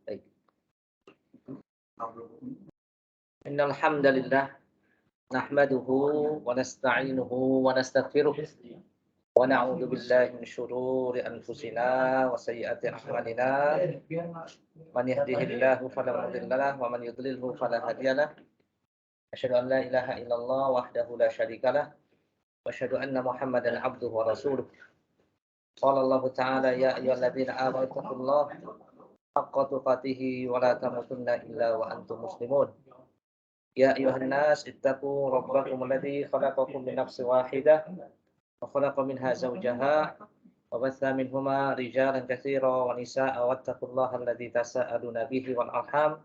Baik. Innal hamdalillah nahmaduhu wa nasta'inuhu wa nastaghfiruh wa na'udzu billahi min shururi anfusina wa sayyiati a'malina. Man yahdihillahu fala mudilla lahu wa man yudlilhu fala hadiya lahu. Asyhadu an la ilaha illallah wahdahu la syarika lahu wa asyhadu anna Muhammadan abduhu wa rasuluh. Qala Allah ta'ala ya ayyuhalladzina amanu taqullaha haqqa tuqatih wa la tamutunna illa wa antum muslimun. Ya ayuhan nas ittaqu rabbakum alladzi khalaqakum min nafsin wahidah wa khalaqa minha zawjaha wa batha minhuma rijalan katsiran wa nisaa'a wattaqullaha alladzi tasaaluna bihi wal arham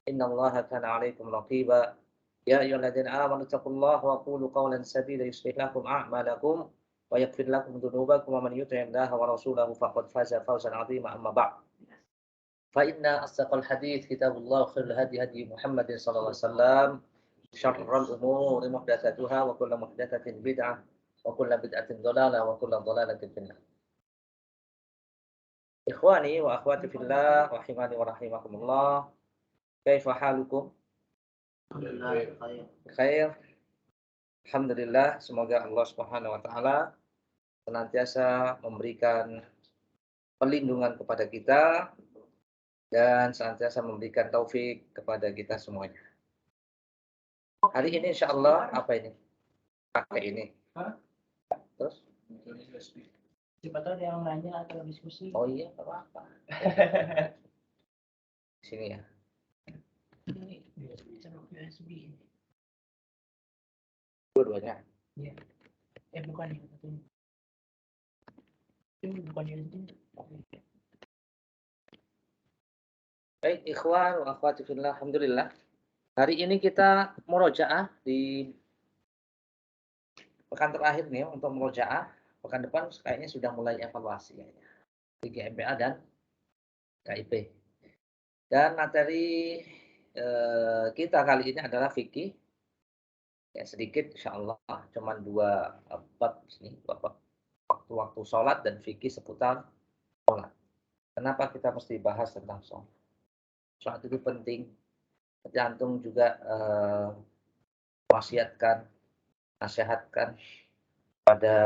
innallaha kana 'alaikum raqiba. Ya ayyuhalladzina amanu taqullaha wa qulu qawlan sadida yuslih lakum a'malakum wa yaghfir lakum dhunubakum wa man yuti'illaha wa rasulahu faqad faza fawzan 'azima amma ba'd. Fa inna asdaqal hadits kitabullah khairul hadi hadi Muhammadin sallallahu alaihi wasallam syarrul umuri muhdatsatuha wa kullu muhdatsatin bid'ah wa kullu bid'atin dhalalah wa kullu dhalalatin finnar. Ikhwani wa akhwati fillah rahimani wa rahimakumullah. Kaifa halukum? Alhamdulillah Khair. Alhamdulillah, semoga Allah Subhanahu wa taala senantiasa memberikan perlindungan kepada kita dan senantiasa memberikan taufik kepada kita semuanya. Hari ini insya Allah apa ini? Pakai ini. Terus? Siapa tahu ada yang nanya atau diskusi. Oh iya, apa-apa. Sini ya. Ini sama USB. Dua-duanya. Iya. Bukan yang satu. Ini bukan USB. Baik, ikhwan wa akhwati fillah, alhamdulillah. Hari ini kita murojaah di pekan terakhir nih untuk murojaah. Pekan depan kayaknya sudah mulai evaluasi kayaknya. Di GMPA dan KIP. Dan materi kita kali ini adalah fikih. Ya sedikit insyaallah, cuman dua bab sini, bab waktu-waktu sholat dan fikih seputar sholat. Kenapa kita mesti bahas tentang sholat? Sholat itu penting. Tergantung juga wasiatkan, nasihatkan pada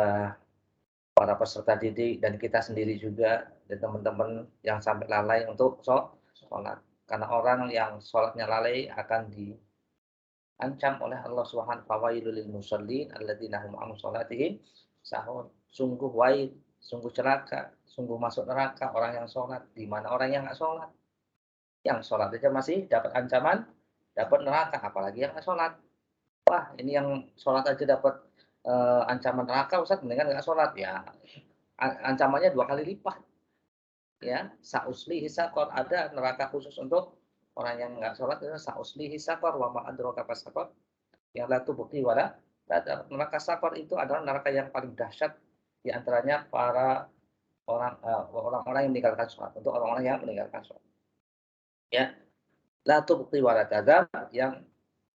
para peserta didik dan kita sendiri juga dan teman-teman yang sampai lalai untuk sholat. Karena orang yang sholatnya lalai akan diancam oleh Allah Subhanahu wa ta'ala, fawailul lil musallin alladzina hum an sholatihim sahun. Sungguh wail, sungguh celaka, sungguh masuk neraka orang yang sholat. Di mana orang yang nggak sholat? Yang sholat aja masih dapat ancaman, dapat neraka, apalagi yang nggak sholat. Wah, ini yang sholat aja dapat ancaman neraka, Ustaz, mendingan nggak sholat. Ya, ancamannya 2 kali lipat. Ya, sa'uslihi saqar, ada neraka khusus untuk orang yang nggak sholat, itu sa'uslihi saqar wa ma adraka fasaqar. Yang la tubqi wala tadar. Neraka saqar itu adalah neraka yang paling dahsyat di antaranya para orang-orang yang meninggalkan sholat, untuk orang-orang yang meninggalkan sholat. Ya, la tubqi wala tadar, yang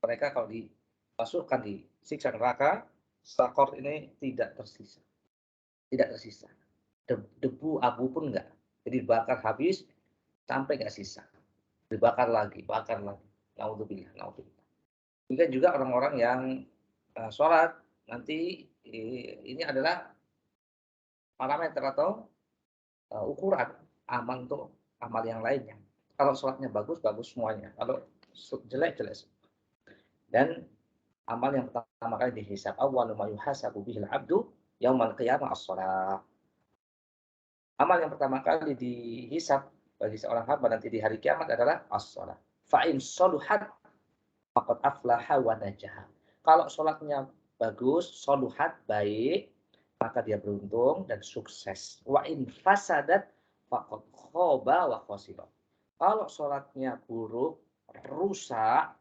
mereka kalau dimasukkan di siksa neraka sakor ini tidak tersisa. Tidak tersisa. Debu abu pun enggak. Jadi dibakar habis sampai enggak sisa. Dibakar lagi, bakar lagi. Naudzubillah, naudzubillah. Demikian juga orang-orang yang sholat nanti ini adalah parameter atau ukuran amal untuk amal yang lainnya. Kalau sholatnya bagus, bagus semuanya. Kalau jelek, jelek. Dan amal yang pertama kali dihisab, awwalu ma yuhasabu bihil abdu yaumal qiyamah as-shalah. Amal yang pertama kali dihisab bagi seorang hamba nanti di hari kiamat adalah as-shalah. Fa in shaluhat faqad aflaha wa najaha. Kalau sholatnya bagus, shaluhat baik, maka dia beruntung dan sukses. Wa in fasadat faqad khaba wa khasira. Kalau sholatnya buruk, rusak,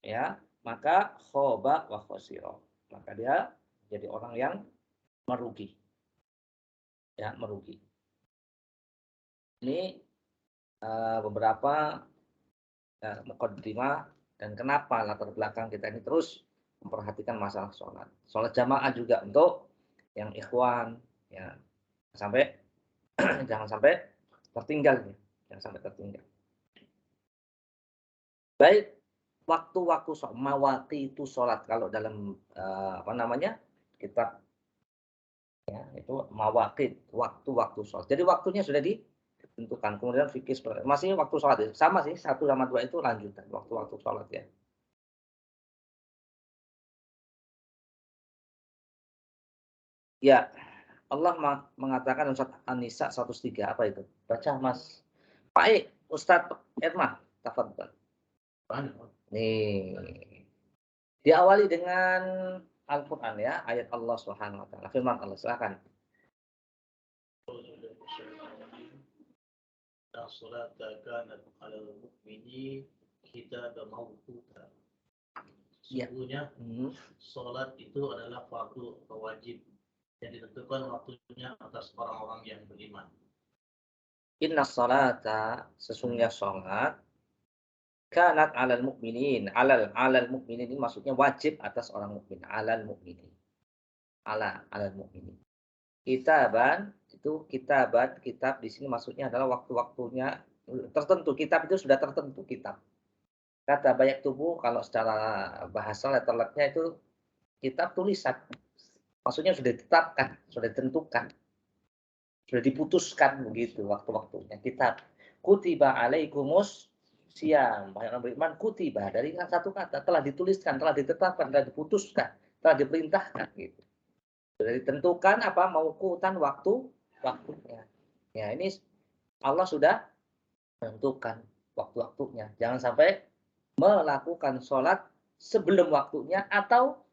ya, maka khoba wa khosiro, maka dia jadi orang yang merugi, ya, merugi. Ini beberapa muqaddimah dan kenapa latar belakang kita ini terus memperhatikan masalah sholat jamaah juga untuk yang ikhwan, ya, sampai Jangan sampai tertinggal ya, jangan sampai tertinggal. Baik, waktu-waktu mawaqitu sholat kalau dalam, apa namanya, kitab ya, itu mawaqit, waktu-waktu sholat. Jadi waktunya sudah ditentukan, kemudian fikih masih waktu sholat ya, sama sih 1 sama 2 itu lanjutan, waktu-waktu sholat ya. Ya, Allah mengatakan dalam surat An-Nisa 103, apa itu? Baca Mas. Baik, Ustadz Erma, tafadhol. Nih, diawali dengan Al-Qur'an ya, ayat Allah Subhanahu wa taala. Firman Allah, silakan. Ya. Sesungguhnya sholat itu adalah fardu atau wajib yang ditentukan waktunya atas orang-orang yang beriman. Inna sholata, sesungguhnya sholat, kanat alal mukminin, alal mukminin ini maksudnya wajib atas orang mukmin, alal mukminin. Alal mukminin. Kitaban itu kitab di sini maksudnya adalah waktu-waktunya tertentu. Kitab itu sudah tertentu kitab. Kata banyak tubuh kalau secara bahasa letternya itu kitab tulisan. Maksudnya sudah ditetapkan, sudah ditentukan, sudah diputuskan begitu waktu-waktunya. Kitab. Kutiba alaikumus siam. Wahai orang beriman, kutiba dari satu kata telah dituliskan, telah ditetapkan, telah diputuskan, telah diperintahkan gitu. Sudah ditentukan apa mauqutan waktunya. Ya, ini Allah sudah menentukan waktu-waktunya. Jangan sampai melakukan sholat sebelum waktunya atau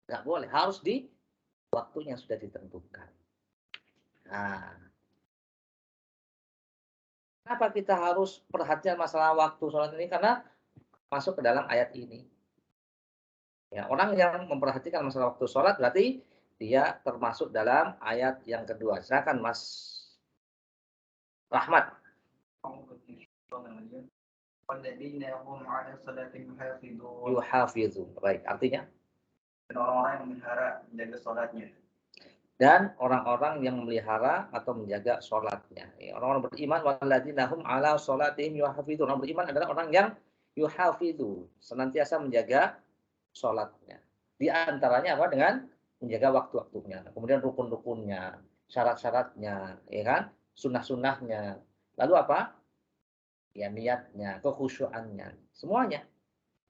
nggak boleh, harus di waktunya sudah ditentukan. Nah, kenapa kita harus perhatian masalah waktu sholat ini? Karena masuk ke dalam ayat ini. Ya, orang yang memperhatikan masalah waktu sholat berarti dia termasuk dalam ayat yang kedua. Silakan Mas Rahmat. Yuhafidhu. Baik, artinya? Dan orang-orang yang memelihara menjaga sholatnya. Dan orang-orang yang memelihara atau menjaga sholatnya. Ya, orang-orang beriman, walladzina hum ala sholatihim yuhafidhu. Orang beriman adalah orang yang yuhafidhu, senantiasa menjaga sholatnya. Di antaranya apa? Dengan menjaga waktu-waktunya. Kemudian rukun-rukunnya, syarat-syaratnya, ya kan? Sunnah-sunnahnya. Lalu apa? Ya niatnya, kekhusyuannya, semuanya.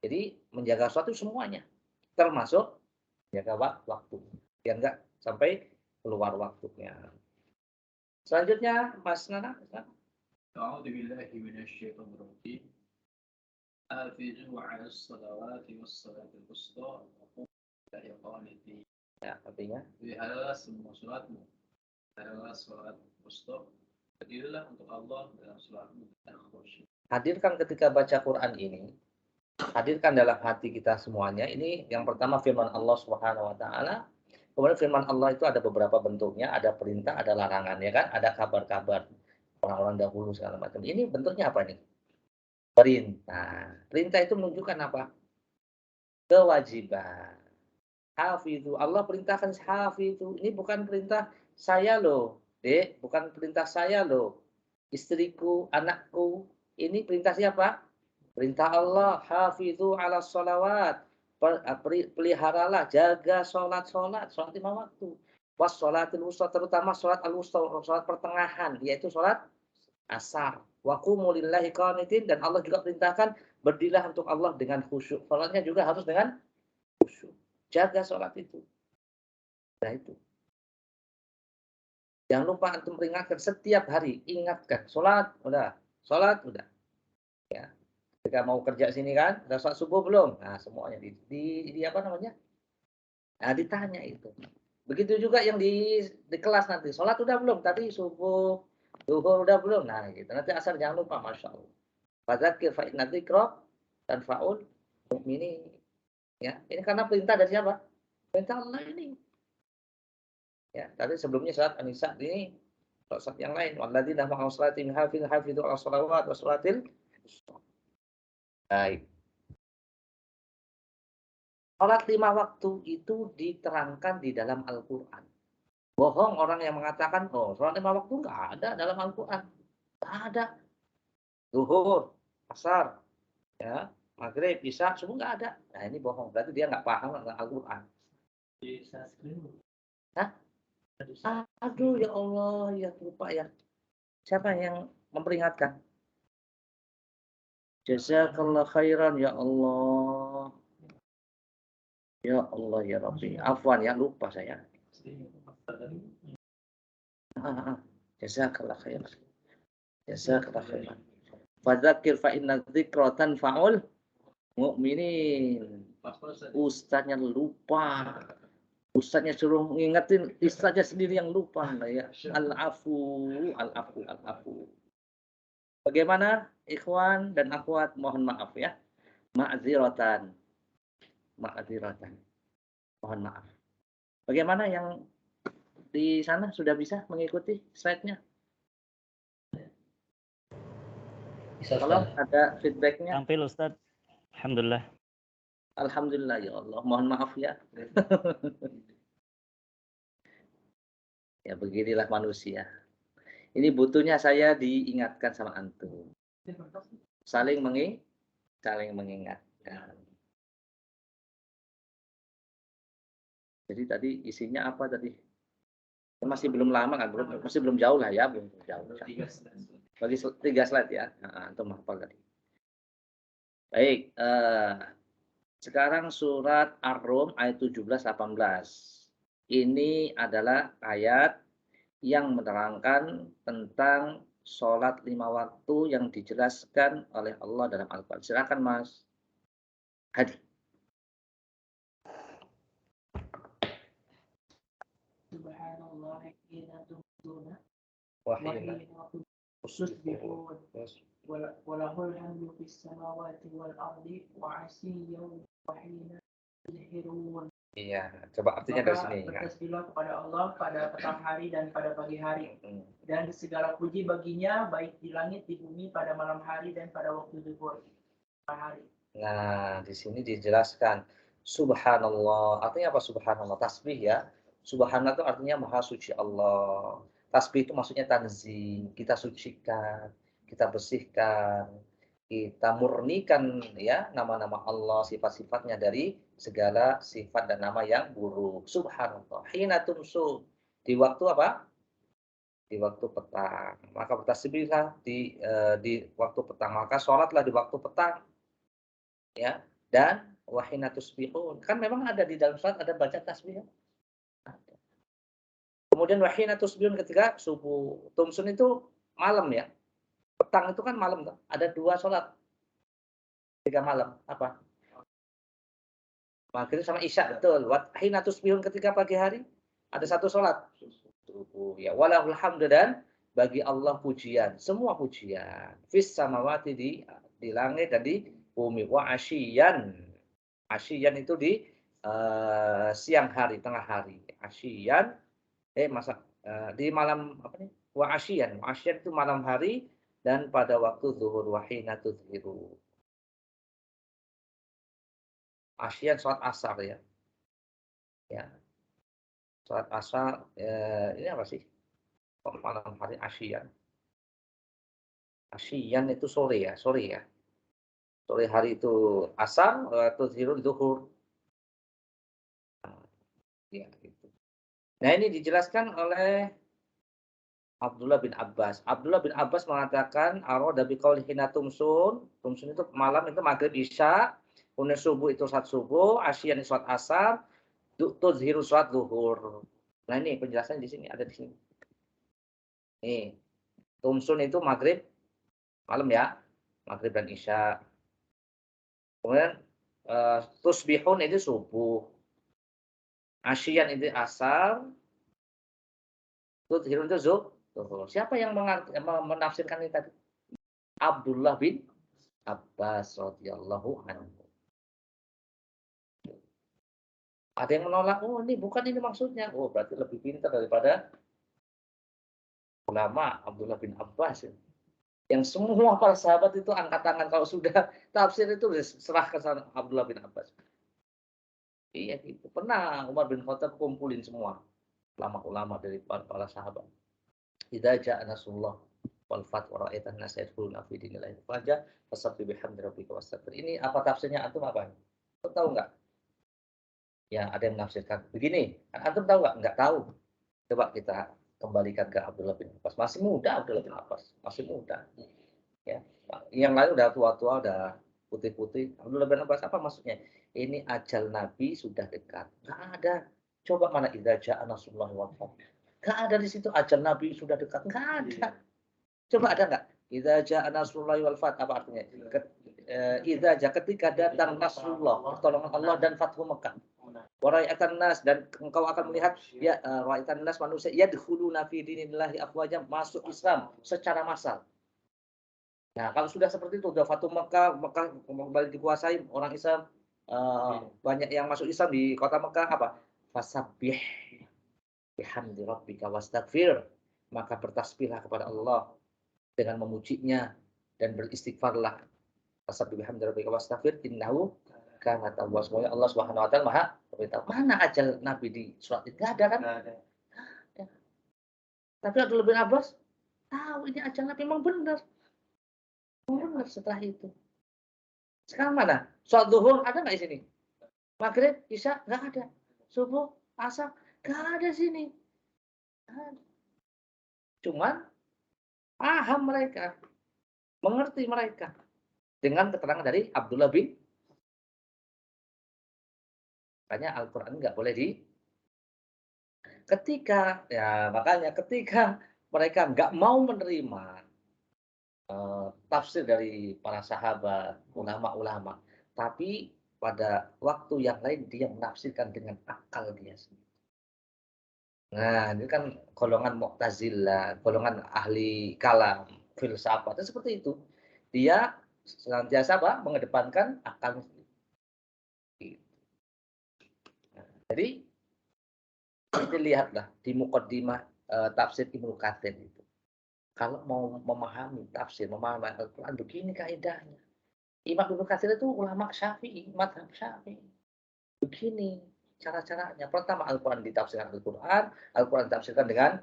Jadi menjaga sesuatu semuanya, termasuk menjaga waktu, biar enggak sampai keluar waktunya. Selanjutnya, Mas Nana. A'udzubillahi minasyaitonir rajim. Hafizu 'alas shalawati was salatil wusta wa qumu lillahi qanitin. Ya, artinya Peliharalah semua salatmu. Peliharalah salat wusta. Berdirilah untuk Allah dalam salatmu dengan khusyuk. Hadirkan ketika baca Quran ini, hadirkan dalam hati kita semuanya. Ini yang pertama firman Allah Subhanahu wa taala. Kemudian firman Allah itu ada beberapa bentuknya, ada perintah, ada larangan ya kan, ada kabar-kabar orang-orang dahulu segala macam. Ini bentuknya apa nih? Perintah. Perintah itu menunjukkan apa? Kewajiban. Hafidhu. Allah perintahkan hafidhu. Ini bukan perintah saya loh, Dek, bukan perintah saya loh. Istriku, anakku. Ini perintah siapa? Perintah Allah, hafidhu ala sholawat. Peliharalah, jaga sholat 5 waktu. Was sholatil wusta, terutama sholat al-wusta, sholat pertengahan, yaitu sholat asar. Wa qumu lillahi qanitin, dan Allah juga perintahkan berdirilah untuk Allah dengan khusyuk. Sholatnya juga harus dengan khusyuk. Jaga sholat itu. Nah itu. Jangan lupa antum peringatkan setiap hari, ingatkan. Sholat, udah. Sholat, udah. Ya. Ketika mau kerja sini kan, udah sholat subuh belum? Nah, semuanya di apa namanya? Nah, ditanya itu. Begitu juga yang di kelas nanti, sholat udah belum? Tadi subuh, zuhur udah belum? Nah, gitu. Nanti asar jangan lupa, Masya Allah. Fadzakir fa inna dzikra tanfa'ul mu'minin. Ya, ini karena perintah dari siapa? Perintah Allah ini. Ya, tadi sebelumnya saat An-Nisa ini saat yang lain, walladzina ma'al sholatihim hafidhu 'ala sholawat wa sholatil wusta. Baik. Sholat 5 waktu itu diterangkan di dalam Al-Quran. Bohong orang yang mengatakan, oh sholat 5 waktu nggak ada dalam Al-Quran. Nggak ada. Zuhur, asar, ya, maghrib, isya, subuh nggak ada. Nah ini bohong. Berarti dia nggak paham tentang Al-Quran. Hah? Aduh ya Allah, ya lupa ya. Siapa yang memperingatkan? Jazakallah khairan ya Allah. Ya Allah ya Rabbi. Afwan ya, lupa saya. Jazakallah khairan. Jazakallah khairan. Fadzakir fa inna dzikra tanfa'ul mu'minin. Ustaznya lupa. Ustaznya suruh ngingetin, ustaznya sendiri yang lupa. Ya. Al-afu, al-afu, al-afu. Bagaimana ikhwan dan akhwat, mohon maaf ya. Ma'ziratan. Ma'ziratan. Mohon maaf. Bagaimana yang di sana sudah bisa mengikuti slide-nya? Kalau ada feedback-nya. Tampil Ustaz. Alhamdulillah. Alhamdulillah ya Allah. Mohon maaf ya. Ya beginilah manusia. Ini butuhnya saya diingatkan sama antum. Saling mengingatkan. Jadi tadi isinya apa tadi? Masih belum lama kan, masih belum jauh lah ya, belum jauh. Bagi 3 slide ya. Antum hafal tadi. Baik, sekarang surat Ar-Rum ayat 17-18. Ini adalah ayat yang menerangkan tentang sholat 5 waktu yang dijelaskan oleh Allah dalam Al-Quran. Silakan Mas Hadi. Subhanallah hina tumtuna Wahina. tusbihun walahul hamdu fis samawati wal ardi wa asiyyan wa hina tuzhirun. Iya, coba artinya dari sini. Bertasbihlah kepada Allah pada petang hari dan pada pagi hari. Dan segala puji baginya baik di langit di bumi pada malam hari dan pada waktu zuhur hari. Nah, di sini dijelaskan subhanallah. Artinya apa subhanallah? Tasbih ya. Subhanallah itu artinya maha suci Allah. Tasbih itu maksudnya tanzih. Kita sucikan, kita bersihkan, kita murnikan ya nama-nama Allah, sifat-sifatnya dari segala sifat dan nama yang buruk. Subhanallah. Hina tumsu. Di waktu apa? Di waktu petang. Maka bertasbihlah di waktu petang. Maka sholatlah di waktu petang. Ya, dan wahina tusbihun. Kan memang ada di dalam salat ada baca tasbih. Ada. Kemudian wahina tusbihun ketika subuh. Tumsun itu malam ya. Petang itu kan malam. Ada 2 salat. 3 malam. Apa? Maghrib sama isya, betul. Wahina tusbihun ketika pagi hari ada 1 salat. Subuh ya. Walahul hamdu dan bagi Allah pujian, semua pujian. Fis samawati di langit dan di bumi. Wa asyiyan. Asyiyan itu di siang hari, tengah hari. Asyiyan di malam apa nih? Wa asyiyan. Wa asyiyan itu malam hari dan pada waktu zuhur wa hina tuzhiru. Asyiyan salat asar ya. Ya. Salat asar ini apa sih? Malam hari asyiyan. Asyiyan itu sore ya, sore ya. Sore hari itu asar, tuzhiru zuhur. Ya, gitu. Nah, ini dijelaskan oleh Abdullah bin Abbas. Abdullah bin Abbas mengatakan arada biqauli hina tumsun. Tumsun itu malam itu maghrib isya, kemudian subuh itu salat subuh, asyian itu salat asar, tuzhiru salat zuhur. Nah, ini penjelasan di sini ada di sini. Nih, tumsun itu maghrib malam ya, maghrib dan isya. Kemudian tusbihun itu subuh. Asyian itu asar, tuzhirun itu zuhur. Siapa yang menafsirkan ini tadi? Abdullah bin Abbas radhiyallahu anhu. Ada yang menolak, oh ini bukan ini maksudnya. Oh berarti lebih pintar daripada ulama Abdullah bin Abbas. Yang semua para sahabat itu angkat tangan kalau sudah tafsir itu serahkan sama Abdullah bin Abbas. Iya gitu. Pernah Umar bin Khattab kumpulin semua. ulama-ulama dari para sahabat. Idza ja'a nasrullah wal fath wa ra'aitan nas yadkhuluna fi dinillahi afwaja fasabbih bihamdi rabbika wastaghfir. Ini apa tafsirnya antum apa? Antum tahu enggak? Ya, ada yang menafsirkan begini. Antum tahu enggak? Enggak tahu. Coba kita kembalikan ke Abdullah bin Abbas. Masih muda Abdullah bin Abbas, masih muda. Ya. Yang lain udah tua-tua, udah putih-putih. Abdullah bin Abbas apa maksudnya? Ini ajal Nabi sudah dekat. Enggak ada. Coba mana idza ja'a nasrullah wal fath. Enggak ada di situ ajal Nabi sudah dekat. Enggak ada. Coba ada enggak? Idza ja'a nasrullah wal fath apa artinya? Idza ja'a ketika datang nasrullah, pertolongan Allah dan fathu Mekah. Warai'atan nas dan engkau akan melihat ya warai'atan nas manusia yadkhuluna fi dinillahi afwaja masuk Islam secara massal. Nah, kalau sudah seperti itu udah Fathu Mekah, Mekah kembali dikuasai orang Islam banyak yang masuk Islam di kota Mekah apa? Fasabbih bihamdi rabbika wastaghfir. Maka bertasbihlah kepada Allah dengan memujinya dan beristighfarlah. Fasabbih bihamdi rabbika wastaghfir innahu kana tawwab. Semuanya Allah Subhanahu wa taala Maha Pemerintah. Mana ajal Nabi di surat itu? Enggak ada kan? Enggak ada. Tapi Abdullah bin Abbas tahu ini ajal Nabi memang benar. Benar setelah itu. Sekarang mana? Sholat zuhur ada nggak di sini? Maghrib, Isya nggak ada. Subuh, Asar nggak ada sini. Cuman paham mereka, mengerti mereka dengan keterangan dari Abdullah bin. Makanya Al-Quran nggak boleh makanya ketika mereka nggak mau menerima tafsir dari para sahabat, ulama-ulama, tapi pada waktu yang lain dia menafsirkan dengan akal dia sendiri. Nah, ini kan golongan Mu'tazilah, golongan ahli kalam, filsafat, itu seperti itu. Dia senantiasa mengedepankan akal sendiri. Nah, jadi kita lihatlah di muqaddimah tafsir Ibnu Katsir itu. Kalau mau memahami tafsir, memahami Al-Quran, begini kaidahnya. Imam Ibnu Katsir itu ulama Syafi'i, mazhab Syafi'i. Begini cara-caranya. Pertama Al-Quran ditafsirkan Al-Quran, Al-Quran ditafsirkan dengan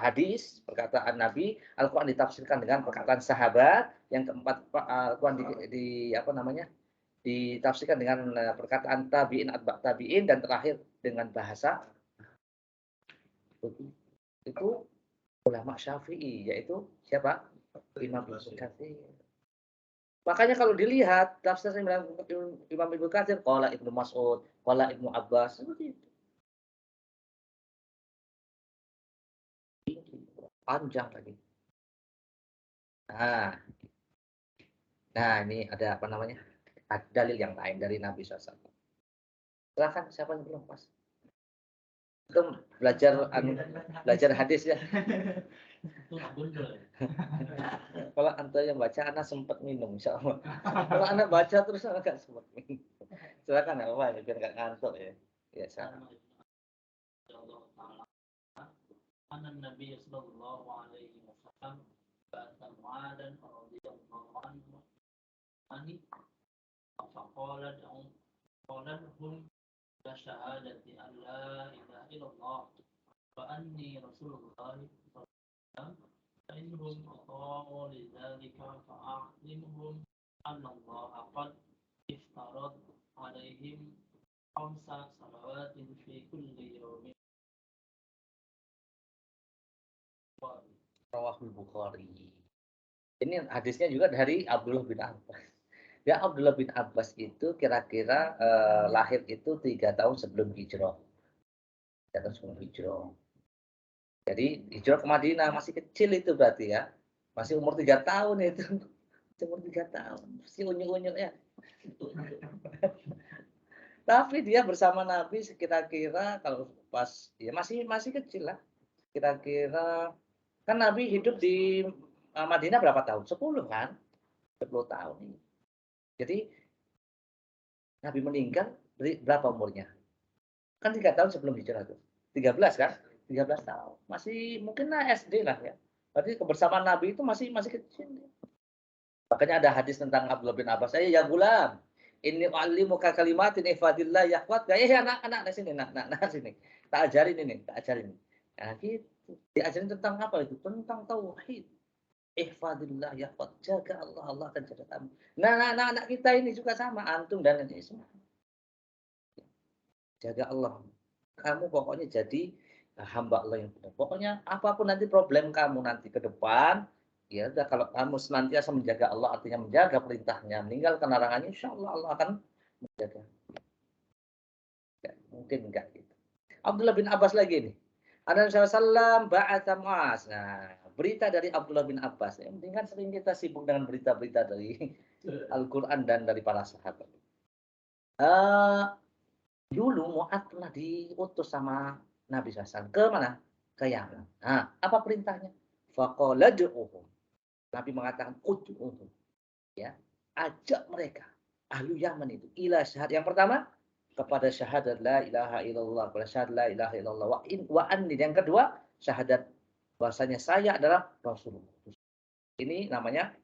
hadis, perkataan Nabi, Al-Quran ditafsirkan dengan perkataan sahabat, yang keempat Al-Quran ditafsirkan dengan perkataan tabi'in, atba' tabi'in, dan terakhir dengan bahasa itu ulama Syafi'i, yaitu siapa? Imam Ibnu Katsir. Makanya kalau dilihat tafsir Imam Ibnu Katsir, qala Ibnu Mas'ud, qala Ibnu Abbas, seperti itu. Panjang lagi. Nah, ini ada apa namanya? Ada dalil yang lain dari Nabi SAW. Silakan siapa yang belum pas? Itu belajar hadis ya. Kalau anda yang baca, anak sempat minum, insya Allah. Kalau anak baca terus anak nggak sempat minum. Silakan ya, Pak, biar nggak ngantuk ya. Ya, silakan. Nabi sallallahu alaihi wasallam ba'atha Mu'adhan radhiyallahu anhu ani faqala lahum la syahadati an la ilaha illallah wa anni rasulullah sallallahu alaihi wasallam fa innahum aqamu lidzalika fa'alimhum anna Allah qad iftarad alaihim khamsa salawatin fi kulli yawmin. Rawahul Bukhari. Ini hadisnya juga dari Abdullah bin Abbas. Ya, Abdullah bin Abbas itu kira-kira lahir itu 3 tahun sebelum hijrah. 3 tahun sebelum hijrah. Jadi hijrah ke Madinah masih kecil itu berarti ya. Masih umur 3 tahun itu. Umur 3 tahun. Masih unyu-unyu ya. Tapi dia bersama Nabi kira-kira kalau pas ya masih kecil lah. Kira-kira kan Nabi hidup di Madinah berapa tahun? 10 kan? 10 tahun. Jadi Nabi meninggal berapa umurnya? Kan 3 tahun sebelum hijrah itu. 13 kan? 13 tahun. Masih mungkin SD lah ya. Berarti kebersamaan Nabi itu masih kecil. Makanya ada hadis tentang Abdullah bin Abbas. Ya gulam, Inni u'allimuka kalimatin ihfadillah yahfadka. Anak-anak sini, nak sini. Tak ajarin ini, tak ajarin. Nah, gitu. Diajarin tentang apa itu? Tentang tauhid. Ihfadillah yahfad. Jaga Allah, Allah akan jaga kamu. Nah, anak-anak kita ini juga sama, antum dan ini semua. Jaga Allah. Kamu pokoknya jadi hamba Allah yang benar. Pokoknya apapun nanti problem kamu nanti ke depan, ya udah kalau kamu senantiasa menjaga Allah, artinya menjaga perintahnya, meninggalkan larangannya, insya Allah Allah akan menjaga. Ya, mungkin enggak gitu. Abdullah bin Abbas lagi nih. Ada Rasulullah ba'atha Mu'az. Nah, berita dari Abdullah bin Abbas. Yang penting kan sering kita sibuk dengan berita-berita dari Al-Quran dan dari para sahabat. Dulu Mu'ad pernah diutus sama Nabi SAW. Ke mana? Ke Yaman. Nah, apa perintahnya? Faqala du'uhum. Nabi mengatakan, ud'uhum. Ya, ajak mereka. Ahlu Yaman itu. Ila syahad. Yang pertama, kepada syahadat la ilaha illallah. Kepada syahadat la ilaha illallah. Wa anni. Yang kedua, syahadat bahasanya saya adalah Rasulullah. Ini namanya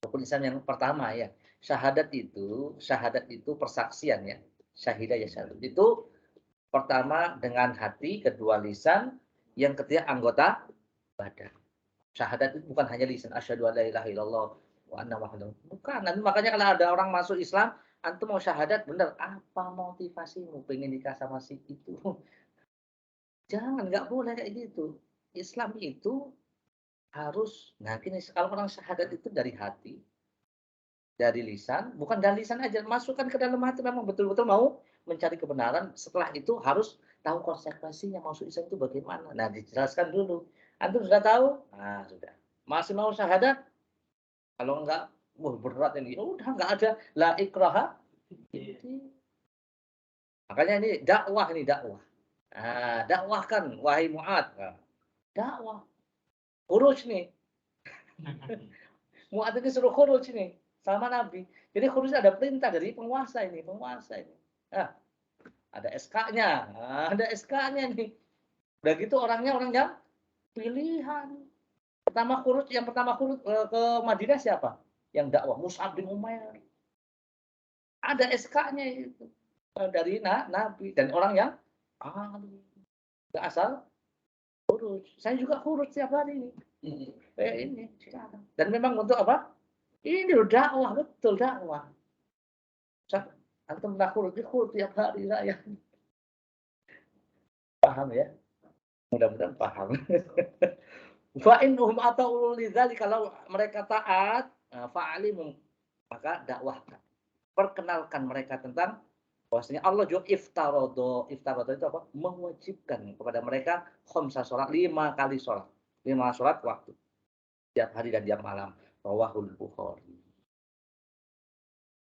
rukun Islam yang pertama ya. Syahadat itu persaksian ya. Syahidah ya syahadat. Itu pertama dengan hati, kedua lisan, yang ketiga anggota badan. Syahadat itu bukan hanya lisan, asyhadu an la ilaha illallah wa anna muhammadan. Bukan. Nanti makanya kalau ada orang masuk Islam, antum mau syahadat bener, apa motivasimu pengen nikah sama si itu? Jangan, nggak boleh kayak gitu. Islam itu harus, nah gini, kalau orang syahadat itu dari hati, dari lisan, bukan dari lisan aja, masukkan ke dalam hati, memang betul-betul mau mencari kebenaran. Setelah itu harus tahu konsekuensinya masuk Islam itu bagaimana. Nah, dijelaskan dulu. Antum sudah tahu? Nah, sudah. Masih mau syahadat? Kalau enggak, wah berat ini. Udah enggak ada la ikraha. Makanya ini dakwah. Nah, dakwahkan wahai Mu'ad. Nah, dakwah. Khuruj nih. Mu'ad ini suruh khuruj nih sama Nabi. Jadi khuruj ada perintah dari penguasa ini. Nah, ada SK-nya. Nah, ada SK-nya nih. Udah gitu orangnya orang yang pilihan. Yang pertama khuruj ke Madinah siapa? Yang dakwah Mus'ab bin Umair. Ada SK-nya itu dari Nabi dan orang yang nggak asal khuruj. Saya juga khuruj setiap hari ini. Ini sekarang. Dan memang untuk apa? Ini loh dakwah, betul dakwah. Antum nak khuruj tiap hari saya. Paham ya? Mudah-mudahan paham. Fa'inhum atau lidzali, kalau mereka taat, fa'alimum, maka dakwahkan. Perkenalkan mereka tentang bahwasanya Allah juga iftarodo itu apa? Mewajibkan kepada mereka khamsa sholat, 5 kali sholat. 5 sholat waktu. Tiap hari dan tiap malam. Rawahul Bukhari.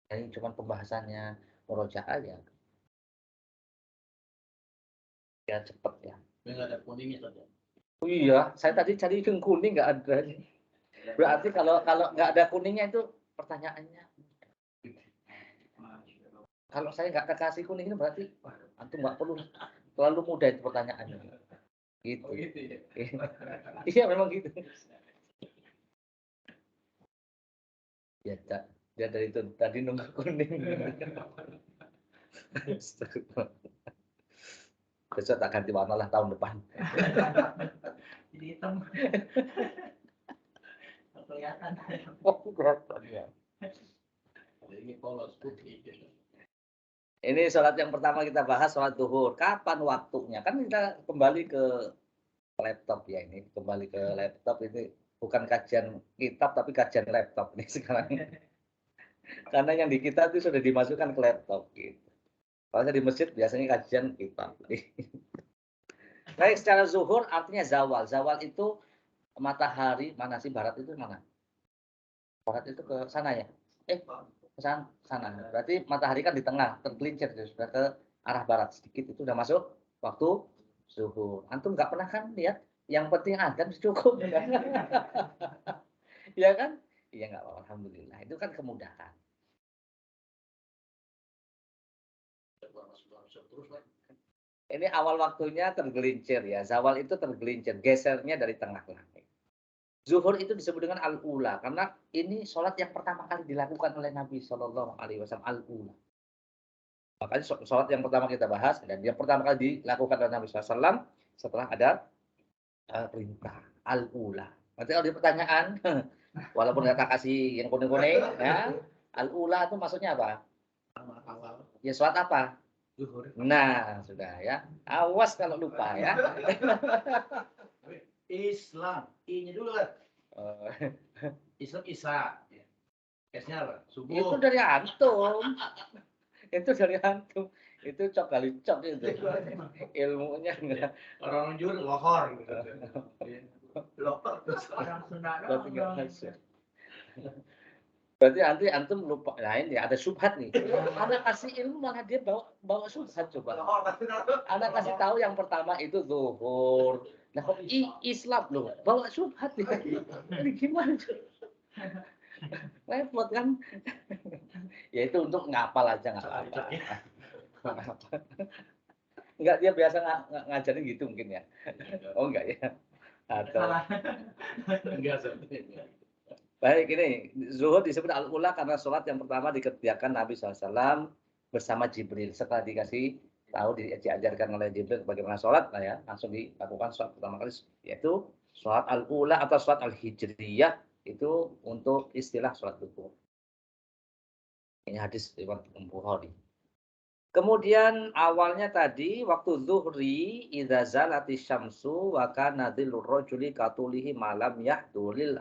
Ini cuma pembahasannya murojaah ya. Ya cepet ya. Nggak ada kuningnya saja. Oh iya, saya tadi cari kuning nggak ada. Berarti kalau nggak ada kuningnya itu pertanyaannya. Kalau saya nggak kasih kuning itu berarti antum nggak perlu terlalu mudah itu pertanyaannya. Gitu. Oh, gitu ya. Iya memang gitu. Ya, dia dari itu tadi nunggu kuning. Besok tak ganti warna lah tahun depan. Jadi hitam. Kelihatan. Oh, kelihatan ya. Ini polos putih. Ini sholat yang pertama kita bahas, sholat zuhur. Kapan waktunya? Kan kita kembali ke laptop ya ini. Kembali ke laptop ini bukan kajian kitab tapi kajian laptop nih sekarang. Karena yang di kita itu sudah dimasukkan ke laptop gitu. Kalau di masjid biasanya kajian kitab. Baik, secara zuhur artinya zawal. Zawal itu matahari, mana sih barat itu mana? Barat itu ke sana ya? Ke sana. Berarti matahari kan di tengah, tergelincir sudah ke arah barat sedikit, itu sudah masuk waktu zuhur. Antum nggak pernah kan lihat? Yang penting adzan cukup. Iya kan? Iya nggak apa-apa, alhamdulillah. Itu kan kemudahan. Ini awal waktunya tergelincir ya. Zawal itu tergelincir, gesernya dari tengah langit. Zuhur itu disebut dengan al-ula karena ini sholat yang pertama kali dilakukan oleh Nabi Shallallahu Alaihi Wasallam, al-ula. Makanya sholat yang pertama kita bahas dan yang pertama kali dilakukan oleh Nabi SAW setelah ada perintah al-ula. Nanti kalau di pertanyaan, walaupun kata kasih yang kuning-kuning, ya, al-ula itu maksudnya apa? Ya sholat apa? Zuhur. Nah, sudah ya. Awas kalau lupa ya. Islam, I-nya dulu kan. Eh, Islam Isa. S-nya apa? Subuh. itu dari antum. Itu dari antum. Itu cok kali cok itu. Ilmunya enggak. Orang Jur lohor. Lohor. Orang Sunda Berarti enggak doang. masuk. Berarti nanti antum lupa. Nah ini ada syubhat nih. Anak kasih ilmu malah dia bawa syubhat coba. Anak kasih tahu yang pertama itu zuhur. Nah kok Islam loh, bawa syubhat nih. Ini gimana? Repot kan? Ya itu untuk ngapal aja nggak apa-apa. Enggak, dia biasa ngajarin gitu mungkin ya. Oh enggak ya. Atau Enggak sebenarnya. baik, ini zuhur disebut al-ula karena sholat yang pertama dikerjakan Nabi SAW bersama Jibril. Setelah dikasih tahu, diajarkan oleh Jibril bagaimana sholat, nah ya, langsung dilakukan sholat pertama kali, yaitu sholat al-ula atau sholat al-hijriyah, itu untuk istilah sholat zuhur. Ini hadis riwayat Bukhari. Kemudian awalnya tadi waktu zuhri idza zalati syamsu wa kana dhillur rajuli katulihi malam yahduril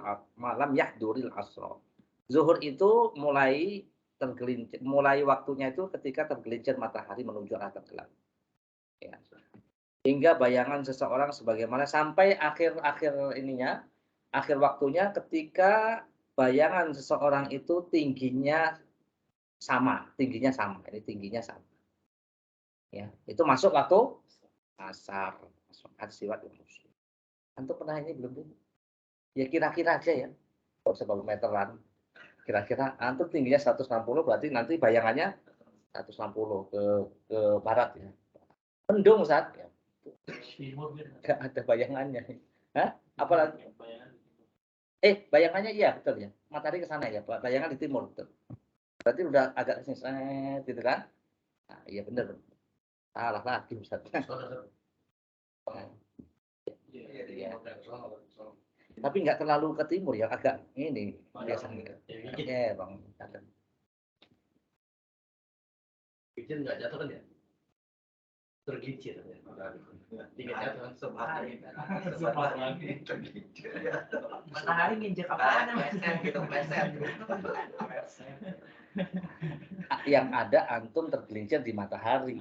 asra. Zuhur itu mulai tergelincir, mulai waktunya itu ketika tergelincir matahari menuju arah tenggelam. Ya. Hingga bayangan seseorang sebagaimana sampai akhir ininya, akhir waktunya ketika bayangan seseorang itu tingginya sama. Ini tingginya sama. Ya, itu masuk waktu asar, masuk hadis riwayat Muslim. Antum pernah ini belum? Ya kira-kira aja ya. Kalau sebab meteran. Kira-kira antum tingginya 160 berarti nanti bayangannya 160 ke barat ya. Mendung saat ya. Enggak ada bayangannya. Hah? Apalagi bayangannya iya betul ya. Matahari ke sana ya, bayangan di timur betul. Berarti udah agak ke sini gitu kan? Nah, iya benar. Salah lagi Ustaz. Tapi nggak terlalu ke timur ya, agak ini biasanya. Ya, Bang. Gigit nggak jatuh kan ya? Tergigit. Tiga jatuh kan sepat lagi. Matahari nginjek apa Gitu, pleset. Yang ada antum tergelincir di matahari.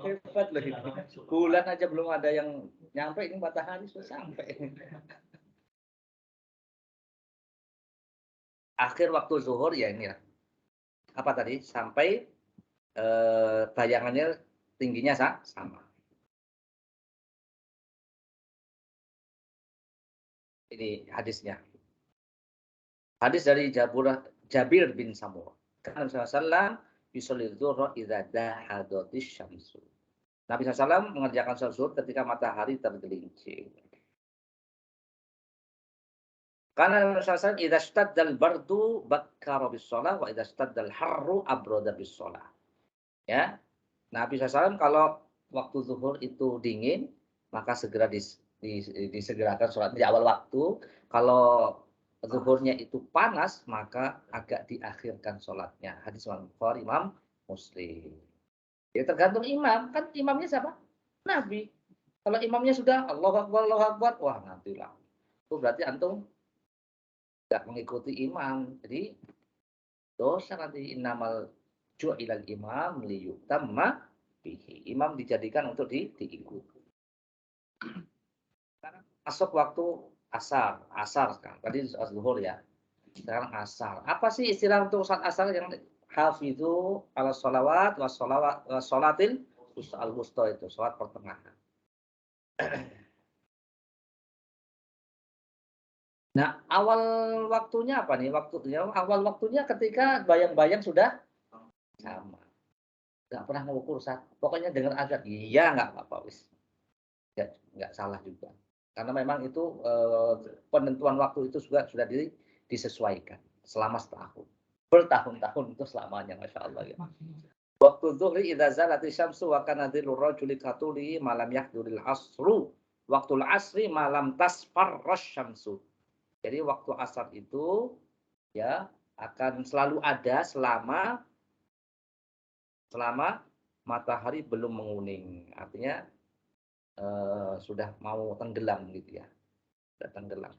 Hebat loh ini. Bulan aja belum ada yang nyampe, ini matahari sudah sampai. Akhir waktu zuhur ya ini ya. Apa tadi? Sampai bayangannya tingginya sama. Ini hadisnya. Hadis dari Jabir bin Samurah. Kan Rasulullah yusolli zuhra idza dahadatis syamsu. Nabi SAW mengerjakan sholat zuhur ketika matahari tergelincir. Karena Rasulullah idza staddal bardu bakkara bis shalah wa idza staddal harru abrada bis shalah. Ya. Nabi SAW kalau waktu zuhur itu dingin, maka segera disegerakan sholat di awal waktu. Kalau zuhurnya itu panas, maka agak diakhirkan sholatnya. Hadis Bukhari, Imam Muslim. Ya tergantung imam. Kan imamnya siapa? Nabi. Kalau imamnya sudah Allahu Akbar, wah nantilah. Itu berarti antum tidak mengikuti imam. Jadi dosa nanti innamal ju'ilal imam liyutamma bihi. Imam dijadikan untuk diikuti. Sekarang masuk waktu asar sekarang. Tadi zuhur ya. Sekarang asar. Apa sih istilah untuk saat asar yang hafidzu ala sholawat wa sholatil al-wusta itu, sholat pertengahan. Nah, awal waktunya apa nih? Awal waktunya ketika bayang-bayang sudah sama. Nggak pernah ngukur pokoknya dengar azan. Iya, nggak apa-apa wis. Nggak salah juga. Karena memang itu penentuan waktu itu juga sudah disesuaikan selama setahun. Bertahun-tahun itu selamanya, Masya Allah ya. Waktu zuhri idza zalati syamsu wa kana dhillu rajuli katuli malam yahduril asru. Waktu asri malam tasfarras syamsu. Jadi waktu asar itu ya akan selalu ada selama matahari belum menguning. Artinya sudah mau tenggelam gitu ya. Sudah tenggelam.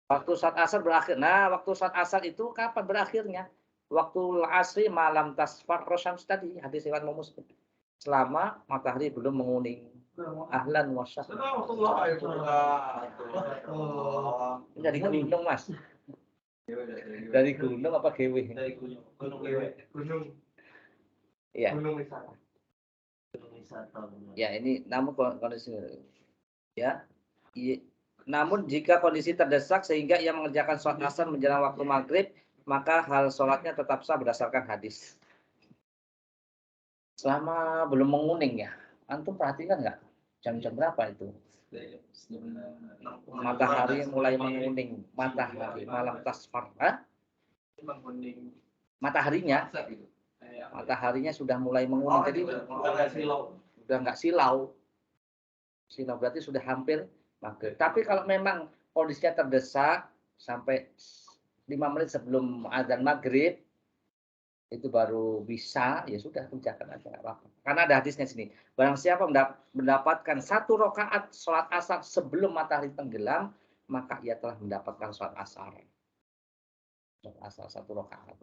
Waktu saat asar berakhir. Nah, waktu saat asar itu kapan berakhirnya? Waktu asri malam tasfar rosyams tadi hadis riwayat Muslim. Selama matahari belum menguning. Ahlan wa sahlan. Dari gunung, Mas. Dari gunung apa gewe? Dari gunung gewe. Iya. Gunung wisata. Ya, ini namun kondisi ya. Namun jika kondisi terdesak sehingga ia mengerjakan sholat asar menjelang waktu maghrib, maka hal sholatnya tetap sah berdasarkan hadis. Selama belum menguning ya, antum perhatikan nggak jam-jam berapa itu? Matahari mulai menguning, matahari malam tasfar, mataharinya sudah mulai menguning, jadi sudah nggak silau. Silau berarti sudah hampir maghrib. Tapi kalau memang kondisinya terdesak sampai 5 menit sebelum azan maghrib itu baru bisa, ya sudah kerjakan aja nggak apa-apa. Karena ada hadisnya sini. Barang siapa mendapatkan 1 rakaat sholat asar sebelum matahari tenggelam, maka ia telah mendapatkan sholat asar. Sholat asar 1 rakaat.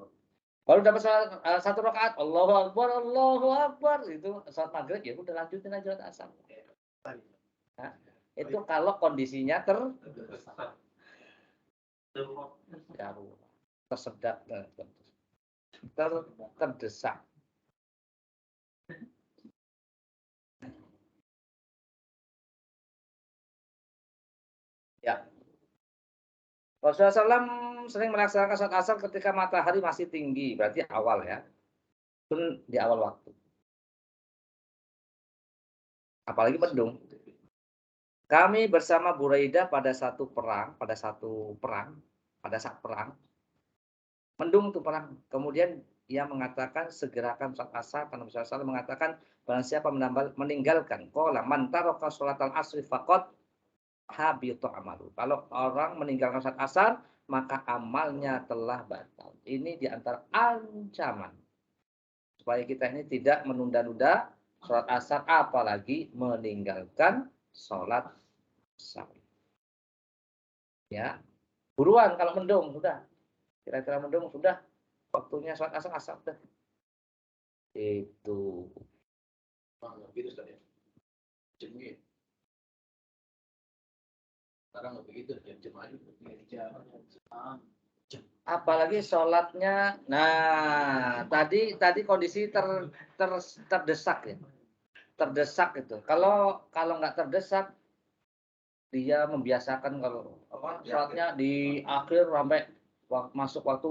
Baru dapat sholat 1 rakaat, Allahu Akbar, itu sholat maghrib, ya udah lanjutin aja sholat asar. Nah, itu kalau kondisinya tersedak, terdesak. Ya. Rasulullah SAW sering melaksanakan sholat asar ketika matahari masih tinggi, berarti awal ya. Pun di awal waktu. Apalagi mendung. Kami bersama Buraidah pada saat perang, mendung tuh perang. Kemudian ia mengatakan segerakan sholat asar, karena Rasulullah SAW mengatakan barang siapa meninggalkan qala man taraka sholatal asri faqad habita amalu. Kalau orang meninggalkan sholat asar, maka amalnya telah batal. Ini diantara ancaman supaya kita ini tidak menunda-nunda sholat asar, apalagi meninggalkan sholat asar. Ya, buruan kalau mendung sudah. Kira-kira mendung sudah. Waktunya sholat asar dah. Itu. Gitu Ustaz ya. Jemnya. Sekarang nggak begitu, jam aja. Apalagi sholatnya, nah tadi kondisi terdesak ya, terdesak itu. Kalau nggak terdesak, dia membiasakan kalau sholatnya di akhir sampai masuk waktu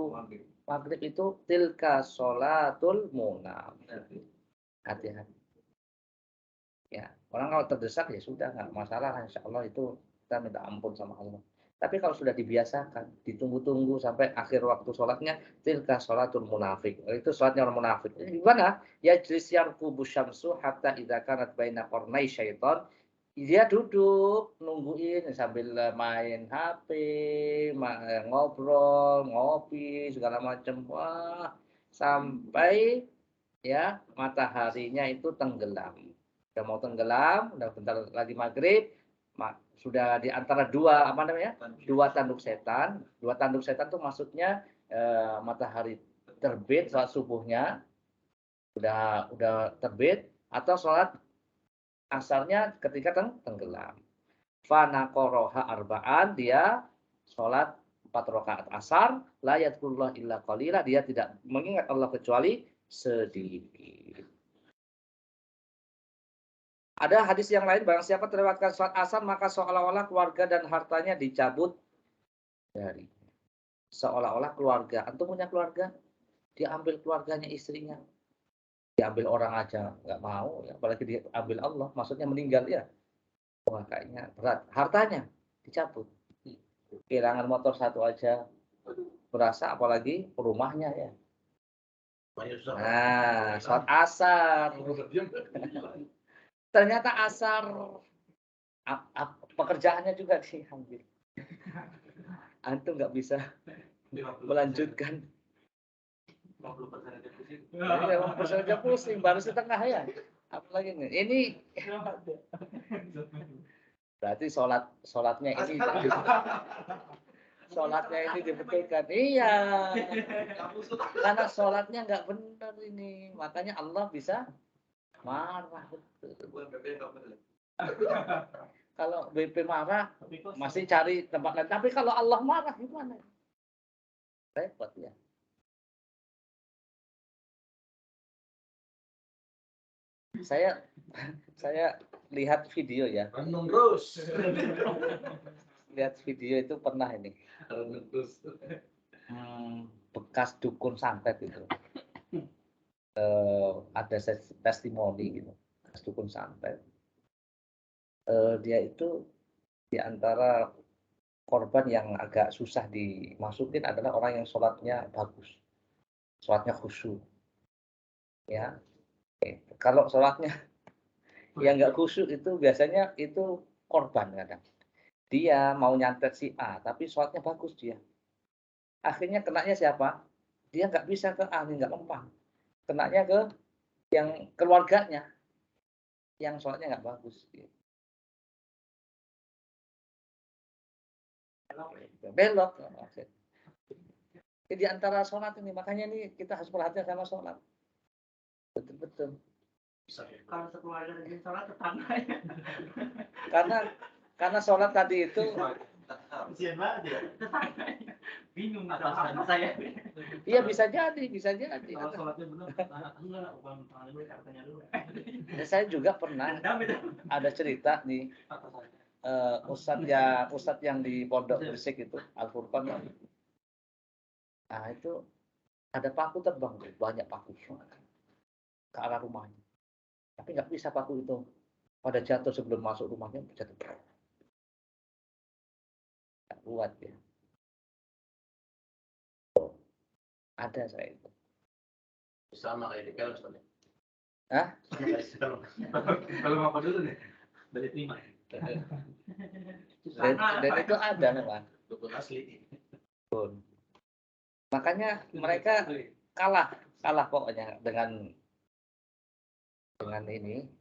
maghrib itu tilka sholatul munafik. Hati-hati. Ya, orang kalau terdesak ya sudah nggak masalah, insya Allah itu kita minta ampun sama Allah. Tapi kalau sudah dibiasakan, ditunggu-tunggu sampai akhir waktu sholatnya, tilka sholatul munafik. Itu sholatnya orang munafik. Gimana? Ya jlis yarqubu syamsu hatta idza kanat baina qarnai syaitan. Dia duduk nungguin sambil main HP, ngobrol, ngopi, segala macam. Wah, sampai ya mataharinya itu tenggelam. Udah mau tenggelam, udah bentar lagi maghrib, sudah di antara dua tanduk setan. Dua tanduk setan itu maksudnya matahari terbit saat subuhnya udah terbit, atau sholat asarnya ketika tenggelam. Fana koroha arba'an, dia sholat 4 rakaat asar, la yadhkurullah illa qalila, dia tidak mengingat Allah kecuali sedikit. Ada hadis yang lain, barang siapa terlewatkan sholat asar, maka seolah-olah keluarga dan hartanya dicabut dari. Seolah-olah keluarga. Antum punya keluarga? Diambil keluarganya, istrinya. Diambil orang aja nggak mau, ya. Apalagi diambil Allah, maksudnya meninggal ya. Wah, kayaknya berat. Hartanya dicabut. Kehilangan motor satu aja berasa, apalagi rumahnya ya. Nah, sholat asar. Ternyata asar pekerjaannya juga diambil. Antum nggak bisa melanjutkan. 50% aja pusing, baru setengah ya. Apalagi nih, ini berarti sholatnya ini dibetulkan. Iya, karena sholatnya nggak benar ini, makanya Allah bisa marah. Kalau BP marah masih cari tempat lain, tapi kalau Allah marah gimana? Repot ya. Saya lihat video ya. Lihat video itu pernah ini. Bekas dukun santet itu. Ada testimoni gitu. Bekas dukun santet. Dia itu di antara korban yang agak susah dimasukin adalah orang yang sholatnya bagus. Sholatnya khusyuk. Ya. Kalau sholatnya yang nggak khusyuk itu biasanya itu korban kadang. Dia mau nyantet si A, tapi sholatnya bagus dia. Akhirnya kenanya siapa? Dia nggak bisa ke A, nggak mempan. Kenanya ke yang keluarganya, yang sholatnya nggak bagus. Belok. Di antara sholat ini, makanya ini kita harus perhatian sama sholat. Betul-betul. Kalau sekeluarga rajin sholat tetangganya. Karena sholat tadi itu Tetangganya bingung ada saya. Iya bisa jadi. Kalau sholatnya benar, enggak, bukan katanya dulu. Saya juga pernah ada cerita nih, ustadz yang di Pondok Gresik itu Al Furqan. Nah itu ada paku terbang, banyak paku ke arah rumahnya. Tapi nggak bisa paku itu pada jatuh sebelum masuk rumahnya, jatuh. Nggak kuat ya. Ada saya itu. Sama kayak di film soalnya. Hah? Kalau apa dulu nih? Dari 5. Dan itu ada memang. Dukun asli. Makanya mereka kalah pokoknya dengan ini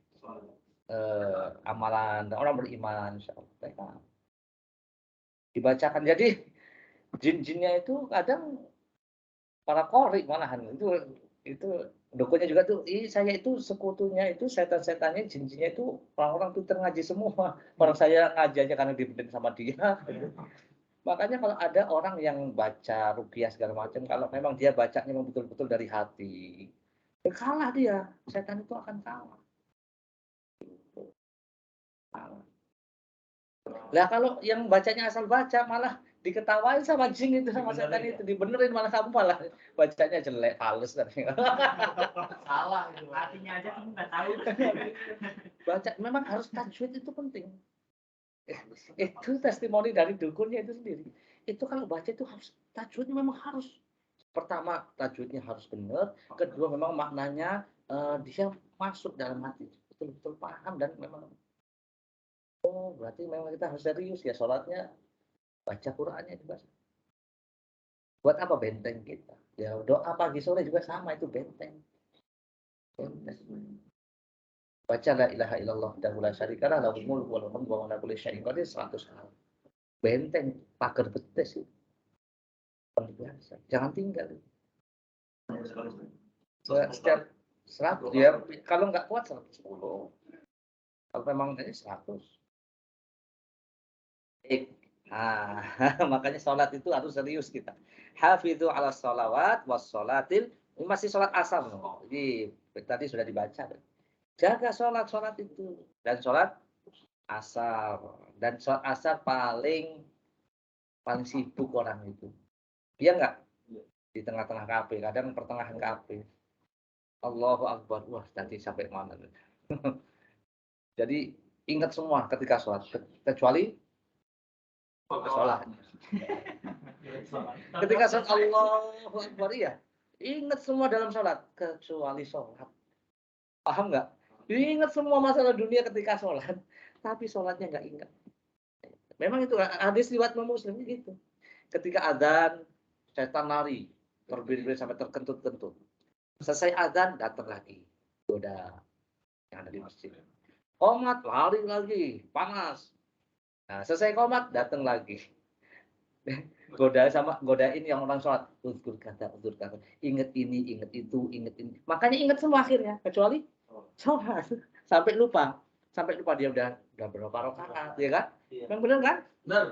amalan orang beriman, mereka dibacakan. Jadi jin-jinnya itu kadang para qori malahan itu dukunnya juga tuh. Saya itu sekutunya itu setan-setannya, jin-jinnya itu orang-orang tuh ngaji semua. Orang saya ngaji aja karena dibimbing sama dia. Makanya kalau ada orang yang baca ruqyah segala macam, kalau memang dia bacanya memang betul-betul dari hati, kalah dia, setan itu akan kalah. Lah kalau yang bacanya asal baca malah diketawain sama jin itu, sama setan itu, dibenerin malah kamu malah bacanya jelek, halus dan salah itu. Artinya aja kamu nggak tahu. Baca memang harus tajwid, itu penting. Itu testimoni dari dukunnya itu sendiri. Itu kalau baca itu harus tajwidnya, memang harus. Pertama tajwidnya harus benar, kedua memang maknanya dia masuk dalam hati, betul-betul paham, dan memang berarti memang kita harus serius ya sholatnya, baca Qur'annya dibaca. Buat apa? Benteng kita. Ya doa pagi sore juga sama, itu benteng. Baca la ilaha illallah wahdahu la syarikalah lahul mulku wa lahul hamdu wa huwa ala kulli syai'in qadir 100 kali. Benteng, pagar betes itu. Biasa. Jangan tinggal. Setiap 100 ya, kalau nggak kuat 110. Kalau memang ini 100. Makanya sholat itu harus serius kita. Hafidzu ala sholawat was sholatil. Ini masih sholat asar. Jadi tadi sudah dibaca. Jaga sholat itu. Dan sholat asar. Dan sholat asar paling sibuk orang itu. Dia nggak di tengah-tengah KP, kadang pertengahan KP. Allahu Akbar. Wah, tadi sampai mana? Jadi Ingat semua ketika sholat, kecuali sholat. Ketika sholat Allahu Akbar, iya. Ingat semua dalam sholat, kecuali sholat. Paham nggak? Ingat semua masalah dunia ketika sholat, tapi sholatnya nggak ingat. Memang itu hadis riwayat Muslim gitu. Ketika adzan, setan lari, terbirit-birit sampai terkentut-kentut. Selesai adzan, datang lagi. Goda yang ada di masjid. Qomat, lari lagi, panas. Nah, selesai qomat, datang lagi. Godain yang orang sholat. Uzkur kata. Ingat ini, ingat itu, ingat ini. Makanya ingat semua akhirnya, kecuali sholat. Sampai lupa dia udah berapa rakaat, ya kan? Yang benar kan? Benar.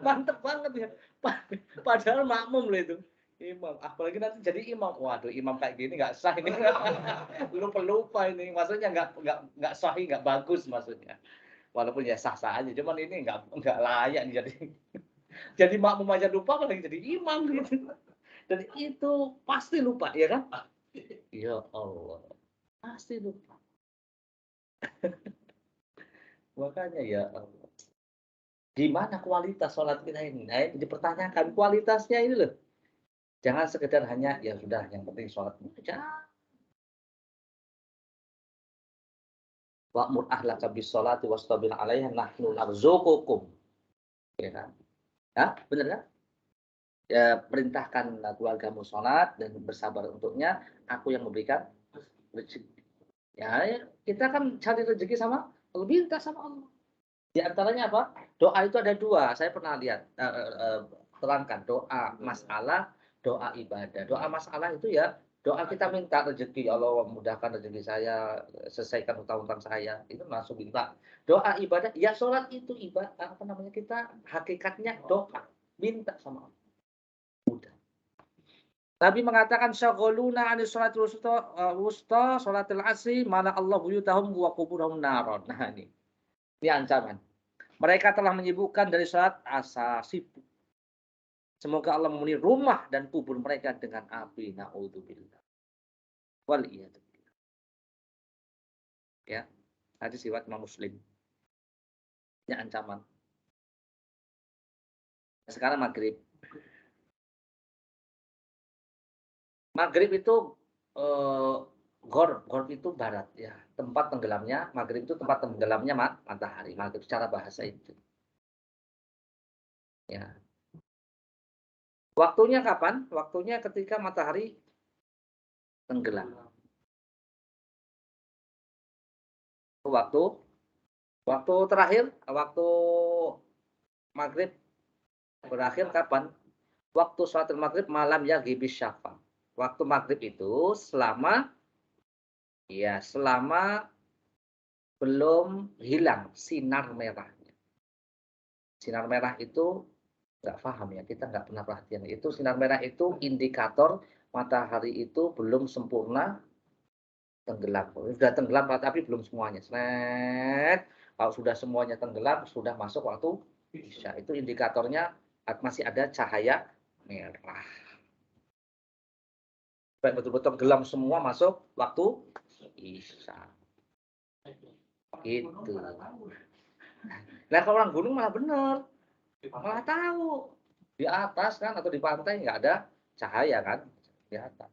Mantep banget ya. Padahal makmum loh itu. Imam. Apalagi nanti jadi imam. Waduh, imam kayak gini nggak sah ini. Lupa ini. Maksudnya nggak sahih, nggak bagus maksudnya. Walaupun ya sah-sah aja. Cuman ini nggak layak jadi makmum aja lupa, apalagi jadi imam gitu. Dan itu pasti lupa, ya kan? Ya Allah. Pasti lupa. Makanya ya Allah. Gimana kualitas sholat kita ini? Nah, itu dipertanyakan kualitasnya ini loh. Jangan sekedar hanya ya sudah yang penting sholat aja. Wa'mur ahlaka bis-sholati wastabir 'alaiha nahnu narzuqukum. Ya kan? Ya, benar kan? Ya, perintahkan keluargamu sholat dan bersabar untuknya, aku yang memberikan rezeki. Ya, kita kan cari rezeki sama Allah, minta sama Allah. Di antaranya apa? Doa itu ada dua. Saya pernah lihat, terangkan doa masalah, doa ibadah. Doa masalah itu ya doa kita minta rezeki, Allah mudahkan rezeki saya, selesaikan utang-utang saya, itu langsung minta. Doa ibadah, ya sholat itu ibadah, apa namanya, kita hakikatnya doa, minta sama Allah. Mudah. Nabi mengatakan syaghaluna 'anis sholatil wusta sholatil asri mana Allah buyutahum wa quburahum naron. Nah ini ancaman. Mereka telah menyibukkan dari sholat asa sibuk. Semoga Allah memenuhi rumah dan kubur mereka dengan api. Na'udzubillah. Wal iyadu billah. Ya, hadis riwayat Imam Muslim. Ini ancaman. Sekarang maghrib. Maghrib itu Gor itu barat ya. Tempat tenggelamnya, maghrib itu tempat tenggelamnya matahari. Maghrib secara bahasa itu. Ya. Waktunya kapan? Waktunya ketika matahari tenggelam. Waktu terakhir, waktu maghrib berakhir kapan? Waktu sholat maghrib malam ya ghibis syafa. Waktu maghrib itu selama belum hilang sinar merahnya. Sinar merah itu nggak paham ya, kita nggak pernah perhatian. Itu sinar merah itu indikator matahari itu belum sempurna tenggelam. Sudah tenggelam tapi belum semuanya. Kalau sudah semuanya tenggelam, sudah masuk waktu isya. Itu indikatornya masih ada cahaya merah. Baik, betul-betul gelam semua masuk waktu isya. Gitu. Nah, kalau orang gunung malah benar. Malah tahu. Di atas kan atau di pantai nggak ada cahaya kan? Di atas.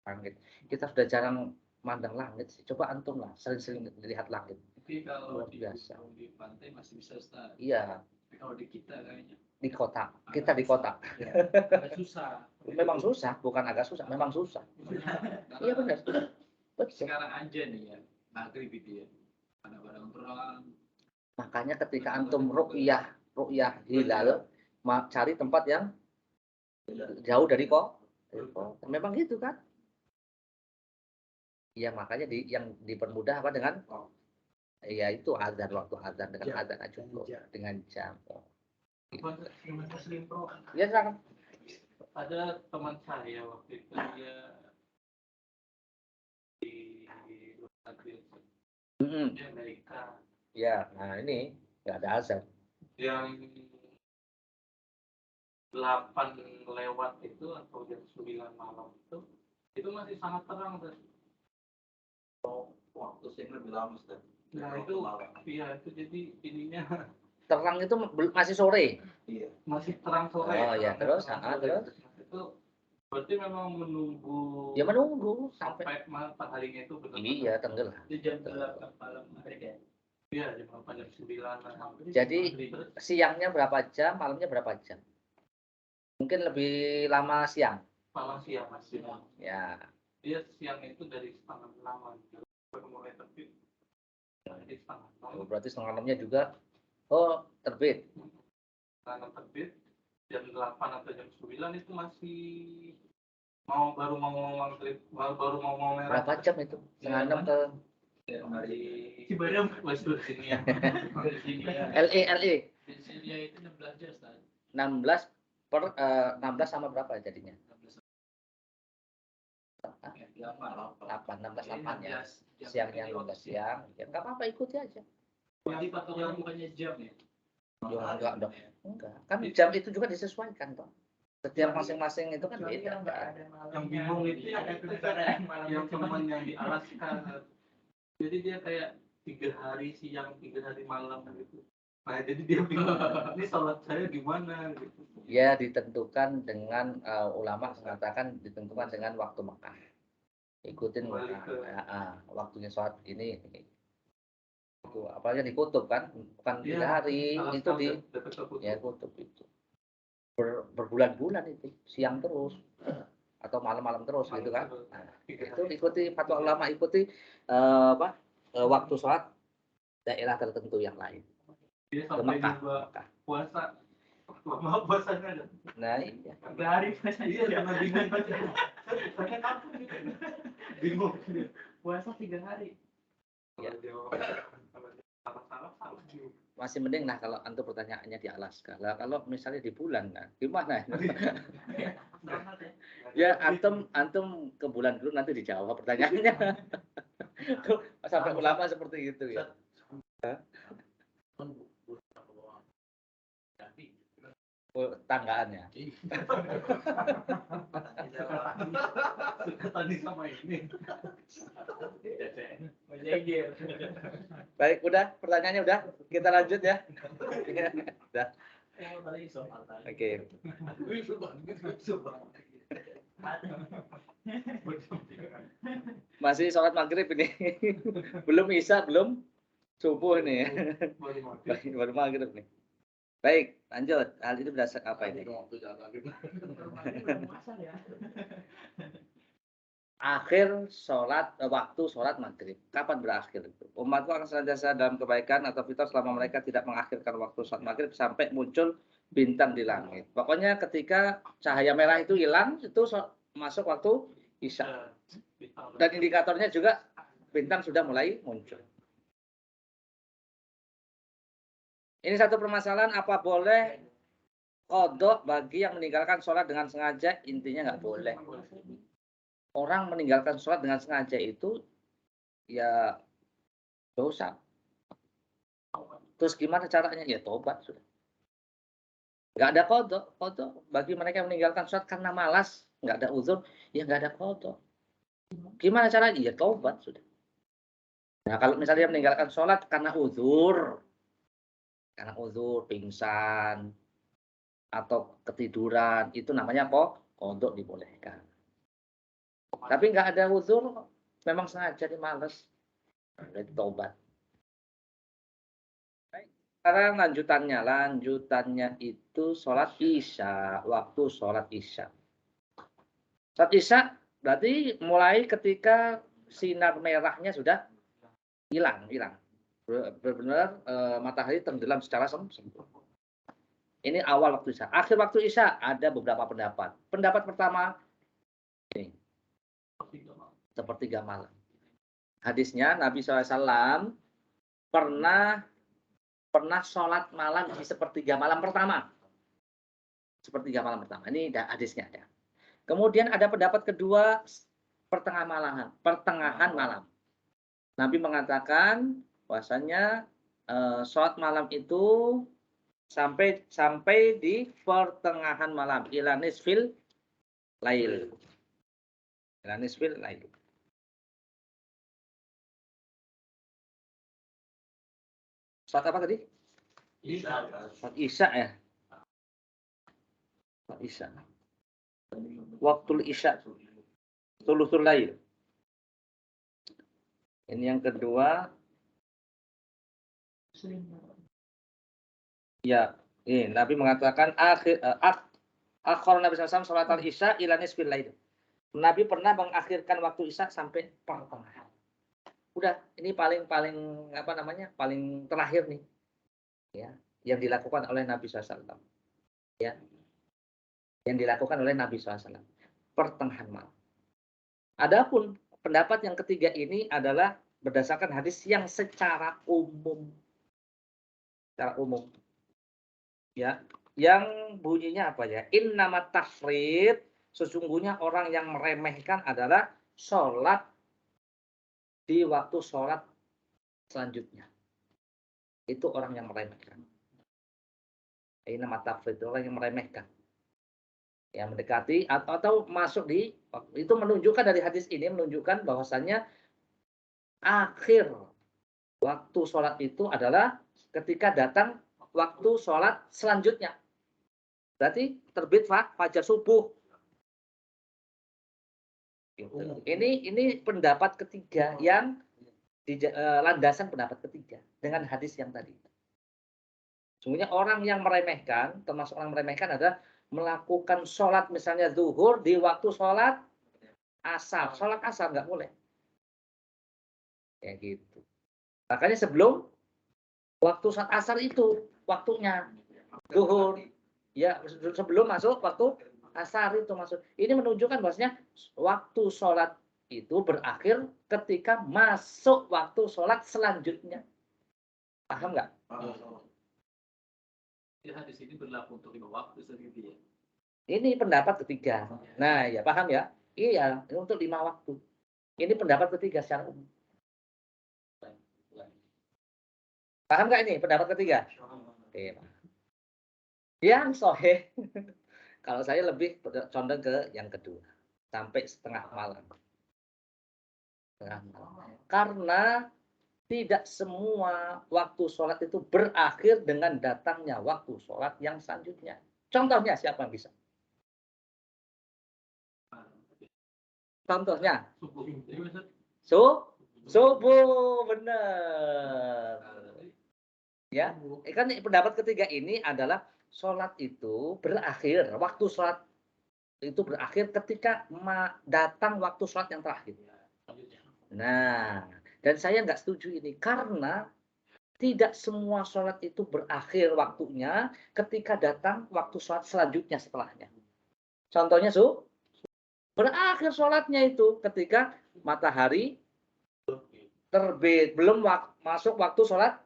Langit. Kita sudah jarang mandang langit sih. Coba antum lah sering-sering lihat langit. Tapi kalau Luar biasa. di pantai masih bisa Ustaz. Iya. Tapi kalau di kita kayaknya Di kota. Kita di kota. agak susah. Memang susah, bukan agak susah, memang susah. Iya benar. Betul. Sekarang aja nih ya, maghrib itu ya. Ada barang perang. Makanya ketika antum ru'yah hilal, cari tempat yang jauh dari kota. Memang gitu kan? Iya, makanya yang dipermudah apa dengan ya itu azan, waktu azan dengan azan aja cukup dengan jam. Muslim Pro. Ya kan? Ada teman saya waktu itu dia di luar negeri di Amerika Ya, nah ini nggak ada azan. yang 8 lewat itu atau jam 9 malam itu masih sangat terang. Waktu sini lebih lama, Ustaz. Nah itu, iya itu jadi ininya Terang itu masih sore. iya, masih terang sore. Oh ya, terus, Terang terus. sore. Itu berarti memang menunggu. Ya menunggu sampai. Sampai mataharinya itu benar-benar. Iya, tenggelam. Di jam 8 malam hari ya. Iya, jam 8 jam 9. Jadi siangnya berapa jam, malamnya berapa jam? Mungkin lebih lama siang. Malam siang masih. Ya. Dia siang itu dari setengah 6 baru mulai terbit. Jadi setengah 6. Berarti setengah 6-nya juga terbit. Setengah 6 terbit. Jam 8 atau jam 9 itu masih baru mau maghrib, baru mau merah. Berapa jam itu? Setengah 6 ke Dari Ciberem. West Virginia. LA. Di sini itu 16 jam, Ustaz. 16 sama berapa jadinya? 8 ya. Siangnya 12 siang. Ya enggak apa-apa, ikuti aja. Jadi patokan bukannya jam ya? Ya enggak dong. Enggak. Kan jam itu juga disesuaikan toh. Setiap masing-masing itu kan beda. Yang bingung itu yang teman yang di Alaska. Jadi dia kayak 3 hari siang, 3 hari malam gitu. Nah, jadi dia bingung, ini sholat saya gimana gitu. Ya ditentukan dengan ulama mengatakan ditentukan dengan waktu Mekah. Ikutin waktunya sholat ini. Itu apalagi di kutub kan, bukan 3 hari itu di ya kutub itu. Berbulan-bulan itu siang terus atau malam-malam terus gitu kan. Nah, itu ikuti fatwa ulama, ikuti waktu sholat daerah tertentu yang lain. Dia sampai juga puasa lama puasanya ada. Nah iya. 3 hari puasanya. Iya, karena bingung aja. Saya kapan gitu. Bingung. Puasa 3 hari. Ya. Kalau salah juga. Masih mending nah kalau antum pertanyaannya di Alaska. Lah kalau misalnya di bulan nah gimana? Ya antum ke bulan dulu nanti dijawab pertanyaannya. Sampai ulama seperti itu ya. Tanggaannya. Tadi sama ini. Baik, udah pertanyaannya udah. Kita lanjut ya. Udah. Oke. Masih sholat maghrib ini. Belum isya, belum subuh ini ya. Baru maghrib nih. Baik, lanjut. Hal itu berdasar apa ini? Akhir sholat, waktu sholat maghrib. Kapan berakhir itu? Umatku akan senantiasa dalam kebaikan atau fitrah selama mereka tidak mengakhirkan waktu sholat maghrib sampai muncul bintang di langit. Pokoknya ketika cahaya merah itu hilang, itu masuk waktu isya. Dan indikatornya juga bintang sudah mulai muncul. Ini satu permasalahan, apa boleh qadha bagi yang meninggalkan sholat dengan sengaja? Intinya nggak boleh. Orang meninggalkan sholat dengan sengaja itu ya dosa. Terus gimana caranya? Ya tobat sudah. Nggak ada qadha. Qadha bagi mereka yang meninggalkan sholat karena malas, nggak ada uzur, ya nggak ada qadha. Gimana caranya? Ya tobat sudah. Nah kalau misalnya meninggalkan sholat karena uzur, pingsan atau ketiduran, itu namanya qadha dibolehkan. Tapi nggak ada uzur, memang sengaja dimales, berarti tobat. Baik. Sekarang lanjutannya itu sholat isya, waktu sholat isya. Sholat isya berarti mulai ketika sinar merahnya sudah hilang. Benar-benar matahari tenggelam secara sempurna. Ini awal waktu isya. Akhir waktu isya ada beberapa pendapat. Pendapat pertama ini. Sepertiga malam. Hadisnya Nabi SAW pernah sholat malam di sepertiga malam pertama. Sepertiga malam pertama. Ini hadisnya ada. Kemudian ada pendapat kedua pertengahan malam. Nabi mengatakan bahwasanya sholat malam itu sampai di pertengahan malam. Ila nisfil lail. Saat apa tadi? Saat Isya ya. Saat Isya. Waktu Isya. Thuluthul lail. Ini yang kedua. Ya, ini Nabi mengatakan akhir Nabi SAW salat al-Isya ila nisfil lail. Nabi pernah mengakhirkan waktu Isya sampai pertengahan. Udah, ini paling apa namanya? Paling terakhir nih. Ya, yang dilakukan oleh Nabi SAW. Ya. Yang dilakukan oleh Nabi SAW. Pertengahan malam. Adapun pendapat yang ketiga ini adalah berdasarkan hadis yang secara umum. Secara umum. Ya, yang bunyinya apa ya? Innamat tafrid, sesungguhnya orang yang meremehkan adalah sholat di waktu sholat selanjutnya. Itu orang yang meremehkan. Innamat tafrid, orang yang meremehkan. Ya, mendekati atau masuk di, itu menunjukkan dari hadis ini menunjukkan bahwasannya akhir waktu sholat itu adalah ketika datang waktu sholat selanjutnya. Berarti terbit fajar subuh. Gitu. Ini pendapat ketiga yang landasan pendapat ketiga dengan hadis yang tadi. Sungguhnya orang yang meremehkan, termasuk orang meremehkan adalah melakukan sholat misalnya zuhur di waktu sholat asar. Sholat asar nggak boleh. Ya gitu. Makanya sebelum waktu sholat asar itu waktunya zuhur. Ya sebelum masuk waktu asar itu masuk. Ini menunjukkan bahwasanya waktu sholat itu berakhir ketika masuk waktu sholat selanjutnya. Paham nggak? Hadis ini berlaku untuk 5 waktu seperti ya. Ini pendapat ketiga. Nah, ya paham ya? Iya, ini untuk 5 waktu. Ini pendapat ketiga secara umum. Paham nggak ini pendapat ketiga? Oke. Yang sahih, kalau saya lebih condong ke yang kedua, sampai setengah malam. Karena tidak semua waktu sholat itu berakhir dengan datangnya waktu sholat yang selanjutnya. Contohnya siapa yang bisa? Contohnya? Subuh, benar. Ya, kan pendapat ketiga ini adalah sholat itu berakhir, waktu sholat itu berakhir ketika datang waktu sholat yang terakhir. Nah, dan saya nggak setuju ini karena tidak semua sholat itu berakhir waktunya ketika datang waktu sholat selanjutnya setelahnya. Contohnya, berakhir sholatnya itu ketika matahari terbit, belum masuk waktu sholat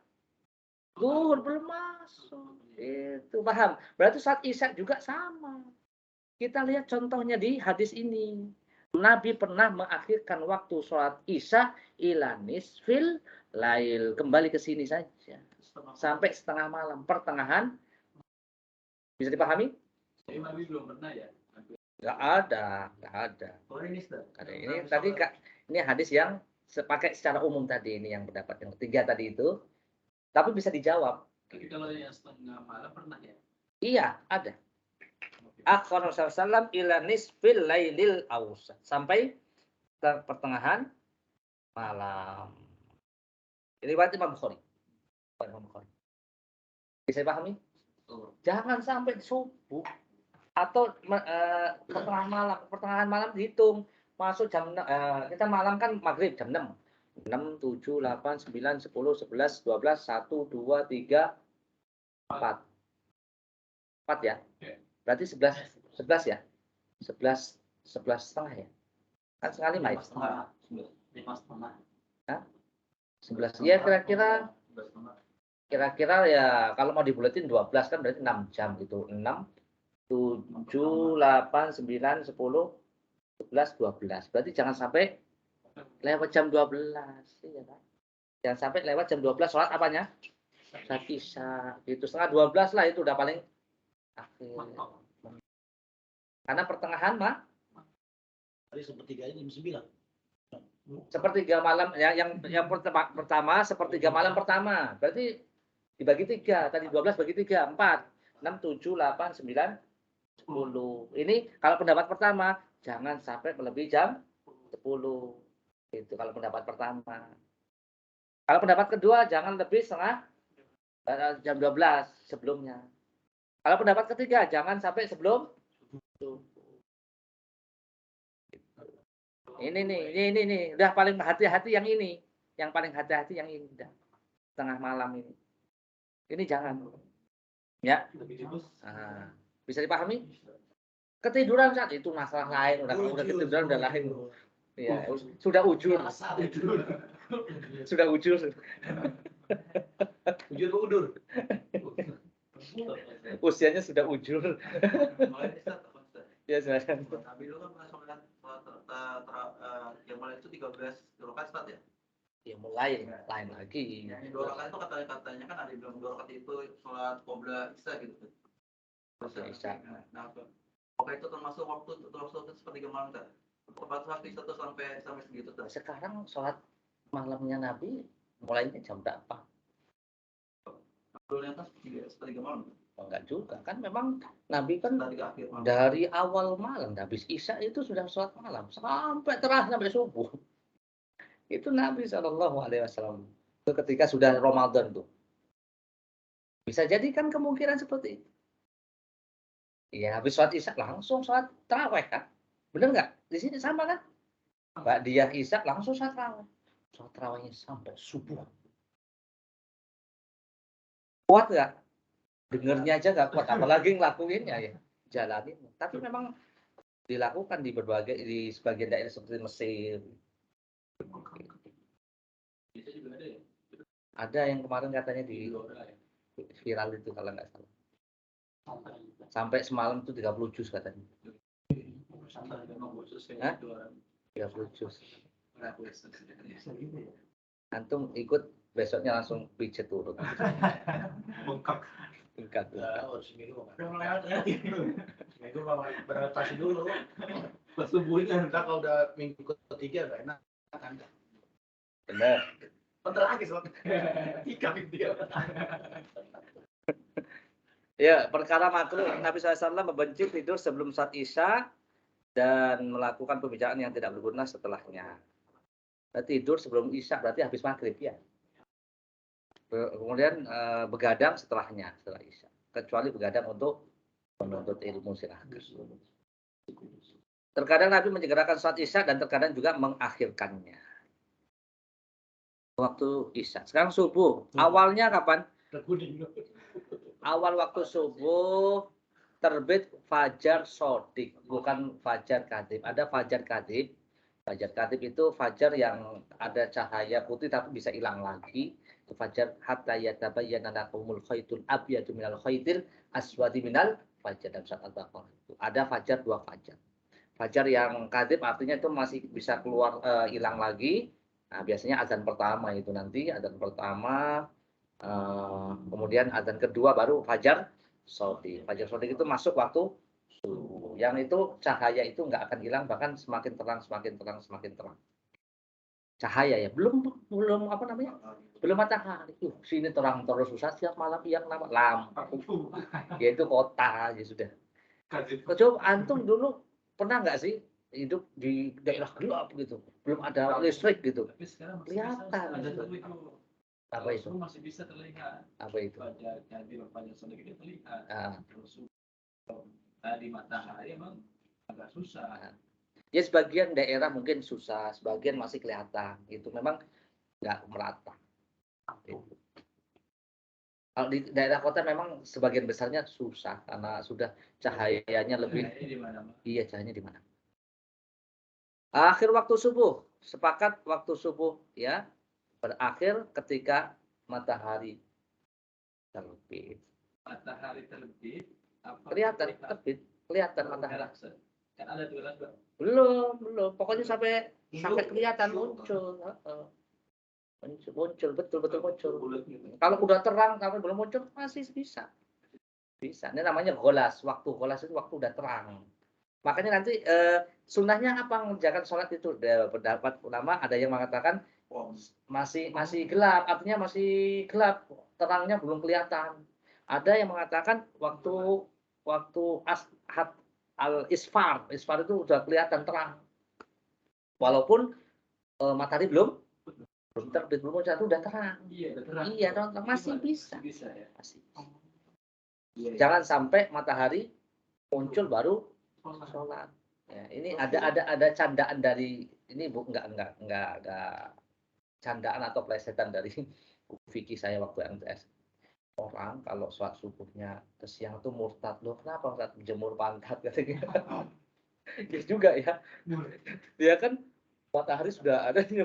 zuhur, belum masuk. Itu paham? Berarti saat Isya juga sama. Kita lihat contohnya di hadis ini. Nabi pernah mengakhirkan waktu sholat Isya ila nisfil lail. Kembali ke sini saja. Sampai setengah malam. Pertengahan. Bisa dipahami? Nabi belum pernah ya? Nggak ada. Ini tadi ini hadis yang pakai secara umum tadi. Ini yang pendapat yang ketiga tadi itu. Tapi bisa dijawab. Tapi kalau yang setengah malam pernah ya? Iya, ada. Akhir Rasulullah ila nisfil lailil awsat. Sampai pertengahan malam. Ini riwayat Imam Bukhari. Bisa dipahami? Jangan sampai subuh atau pertengahan malam. Pertengahan malam dihitung. Masuk jam kita malam kan maghrib jam 6. 6, 7, 8, 9, 10, 11, 12, 1, 2, 3, 4. 4 ya? Berarti 11 ya? 11 setengah ya? Kan setengah 5 ya? 11. Ya kira-kira ya kalau mau dibulatin 12 kan berarti 6 jam gitu. 6, 7, 8, 9, 10, 11, 12. Berarti jangan sampai lewat jam 12. Iya kan? Jangan sampai lewat jam 12 sholat apanya? Sholat Isya. Itu setengah 12 lah itu udah paling akhir. Karena pertengahan Hari sepertiga ini jam 9. sepertiga malam yang pertama sepertiga malam pertama. Berarti dibagi 3. Tadi 12 bagi 3, 4, 6, 7, 8, 9, 10. Ini kalau pendapat pertama, jangan sampai melebihi jam 10. Itu kalau pendapat pertama. Kalau pendapat kedua, jangan lebih setengah jam 12 sebelumnya. Kalau pendapat ketiga, jangan sampai sebelum subuh. Ini nih, udah paling hati-hati yang ini. Yang paling hati-hati yang ini, udah. Tengah malam ini. Ini jangan. Ya. Nah, bisa dipahami? Ketiduran saat itu masalah lain, udah ketiduran udah lain. Ya, sudah ujur. Sudah ujur. Ujur ke udur. Usianya sudah ujur. Ya, silakan. Nabi itu kan sholat yang mulai itu 13 rakaat Ustaz ya. Ya mulai lain lagi. Yang 2 rakaat itu katanya kan ada yang bilang 2 rakaat itu sholat qabla isya gitu. Qabla isya. Nah, apakah itu termasuk waktu sepertiga malam kan? Waktu isya itu sampai segitu kan? Sekarang sholat malamnya Nabi mulainya jam berapa? Dulu kan sepertiga malam. Oh, enggak juga kan, memang Nabi kan Akhir malam. dari awal malam, habis isya itu sudah sholat malam sampai terah sampai subuh. Itu Nabi SAW. Itu ketika sudah Ramadan tuh. Bisa jadi kan kemungkinan seperti itu. Iya, habis sholat isya langsung sholat tarawih kan? Bener nggak? Di sini sama kan? Mbak Diah isya langsung sholat tarawih. Sholat tarawihnya sampai subuh. Kuat nggak? Dengernya aja nggak kuat, apalagi ngelakuinnya ya. Jalanin. Tapi memang dilakukan di sebagian daerah seperti Mesir. Ada yang kemarin katanya di viral itu kalau nggak salah. Sampai semalam itu 30 juz katanya. Hah? 30 juz. Antum ikut besoknya langsung pijet turun. Tingkat. Seminggu mau beradaptasi dulu. Pas subuhnya Entah kalau udah minggu ketiga nggak enak kan? Benar. Bentar lagi soal tiga dia. Ya, perkara makruh Nabi SAW membenci tidur sebelum saat isya dan melakukan pembicaraan yang tidak berguna setelahnya. Nah, tidur sebelum isya berarti habis maghrib ya. Kemudian begadang setelahnya, setelah isya. Kecuali begadang untuk menuntut ilmu silahkan. Terkadang Nabi menyegerakan saat isya dan terkadang juga mengakhirkannya. Waktu isya. Sekarang subuh. Awalnya kapan? Awal waktu subuh terbit fajar sodik, bukan fajar kadhib. Ada fajar kadhib. Fajar kadhib itu fajar yang ada cahaya putih tapi bisa hilang lagi. Itu fajar hatta yatabayyana lakumul khaitul abyadu minal khaitil aswadi minal fajar dalam surat Al-Baqarah. Ada fajar, 2 fajar. Fajar yang kadhib artinya itu masih bisa keluar hilang lagi. Nah, biasanya azan pertama itu nanti, azan pertama, kemudian azan kedua baru fajar sodik. Fajar sodik itu masuk waktu subuh. Yang itu cahaya itu nggak akan hilang, bahkan semakin terang, semakin terang, semakin terang. Cahaya ya, belum apa namanya? Belum matahari. Sini terang terus susah setiap malam yang lampu. Ya itu kota aja sudah. Coba antum dulu pernah nggak sih hidup di daerah gelap gitu, belum ada listrik gitu? Tapi sekarang masih Kelihatan. bisa, ada itu. Apa itu? Masih bisa terlihat. Apa itu? Fajar jadi fajar sore itu terlihat. Ah. Terus tadi matahari emang agak susah. Ya sebagian daerah mungkin susah, sebagian masih kelihatan. Itu memang nggak merata. Kalau di daerah kota memang sebagian besarnya susah karena sudah cahayanya lebih. Iya, cahayanya di mana? Akhir waktu subuh, sepakat waktu subuh ya berakhir ketika matahari terbit. Matahari terbit. Kelihatan terbit, kelihatan matahari. Kan ada 12 Bang. Belum. Pokoknya sampai kelihatan muncul. Muncul, betul muncul. Kalau udah terang tapi belum muncul masih bisa. Ini namanya golas. Waktu golas itu waktu udah terang. Makanya nanti sunnahnya apa mengerjakan sholat itu? Pendapat ulama ada yang mengatakan masih gelap, artinya masih gelap, terangnya belum kelihatan. Ada yang mengatakan waktu al-isfar itu udah kelihatan terang. Walaupun matahari belum terbit, belum jatuh, udah terang. Iya, udah terang. Iya, terang, masih bisa. Bisa ya. Masih. Iya, Jangan sampai matahari muncul baru sholat. Ya, ini ada candaan dari ini, enggak candaan atau plesetan dari fikih saya waktu MTS. Orang kalau sholat subuhnya ke siang tuh murtad, loh kenapa Ustaz jemur pantat katanya. Ya juga ya. Ya kan matahari sudah ada di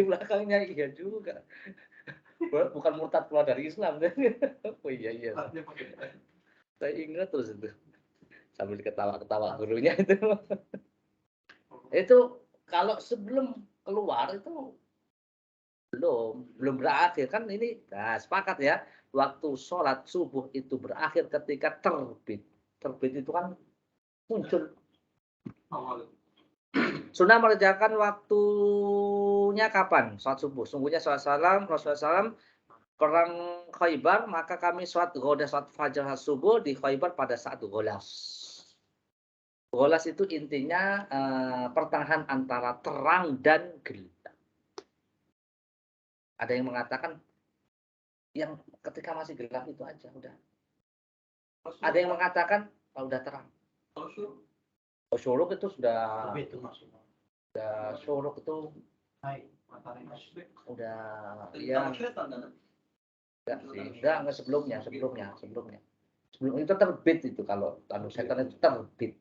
belakangnya, iya juga. Bukan murtad keluar dari Islam. Oh iya. Saya ingat terus itu. Sambil ketawa-ketawa gurunya itu. Itu kalau sebelum keluar itu belum berakhir kan ini. Nah, sepakat ya. Waktu sholat subuh itu berakhir ketika terbit. Terbit itu kan muncul. Sunnah mengerjakan waktunya kapan? Sholat subuh. Sungguhnya Rasulullah SAW perang Khaybar, maka kami sholat fajar subuh di Khaybar pada saat Gholas. Gholas itu intinya pertengahan antara terang dan gelap. Ada yang mengatakan yang ketika masih gelap itu aja udah. Ada yang mengatakan udah terang. Syuruk itu sudah syuruk itu udah ya enggak sebelumnya. Sebelum itu terbit itu, kalau setan itu terbit.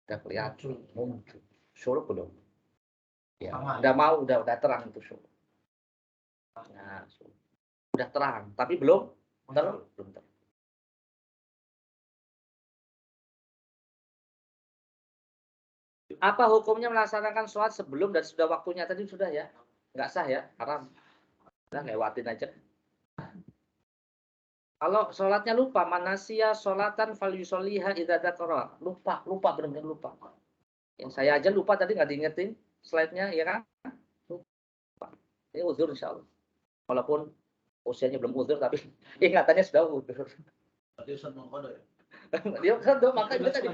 Udah kelihatan muncul. Syuruk belum. Ya, udah terang itu syuruk. Nah, udah terang, tapi belum terang. Apa hukumnya melaksanakan sholat sebelum dan sudah waktunya? Tadi sudah ya, nggak sah ya, haram. Udah lewatin aja. Kalau sholatnya lupa, manasya sholatan falyusolliha idza dzakara. Lupa benar-benar lupa. Yang saya aja lupa tadi, nggak diingetin slide-nya, ya kan? Lupa. Ini uzur insya Allah. Walaupun usianya belum uzur, tapi ingatannya sudah uzur. Berarti Ustaz mengkode ya? Dia kan makanya tadi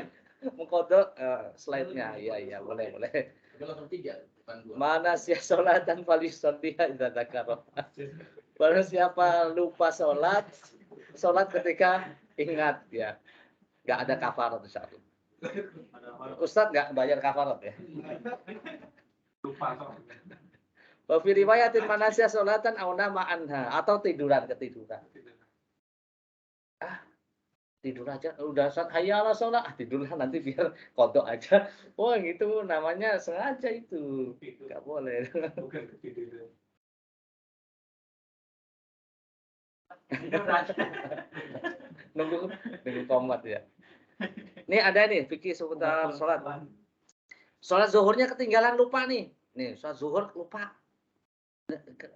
mengkodok slide-nya. Iya, boleh. Tapi langsung 3, bukan 2. Manasya sholatan falyusolliha idza dzakara. Barang siapa lupa sholat ketika ingat, ya nggak ada kafarat insyaallah. Ustadz nggak bayar kafarat ya. Wa fi riwayatin manasya sholatan aw nama anha, atau ketiduran. Tidur aja, udah saat hayya ala sholat, tidurlah nanti biar kodok aja. Oh gitu, namanya sengaja itu, nggak boleh. nunggu komat ya. Ini ada nih fikih seputar sholat. Sholat zuhurnya ketinggalan, lupa nih. Nih sholat zuhur lupa.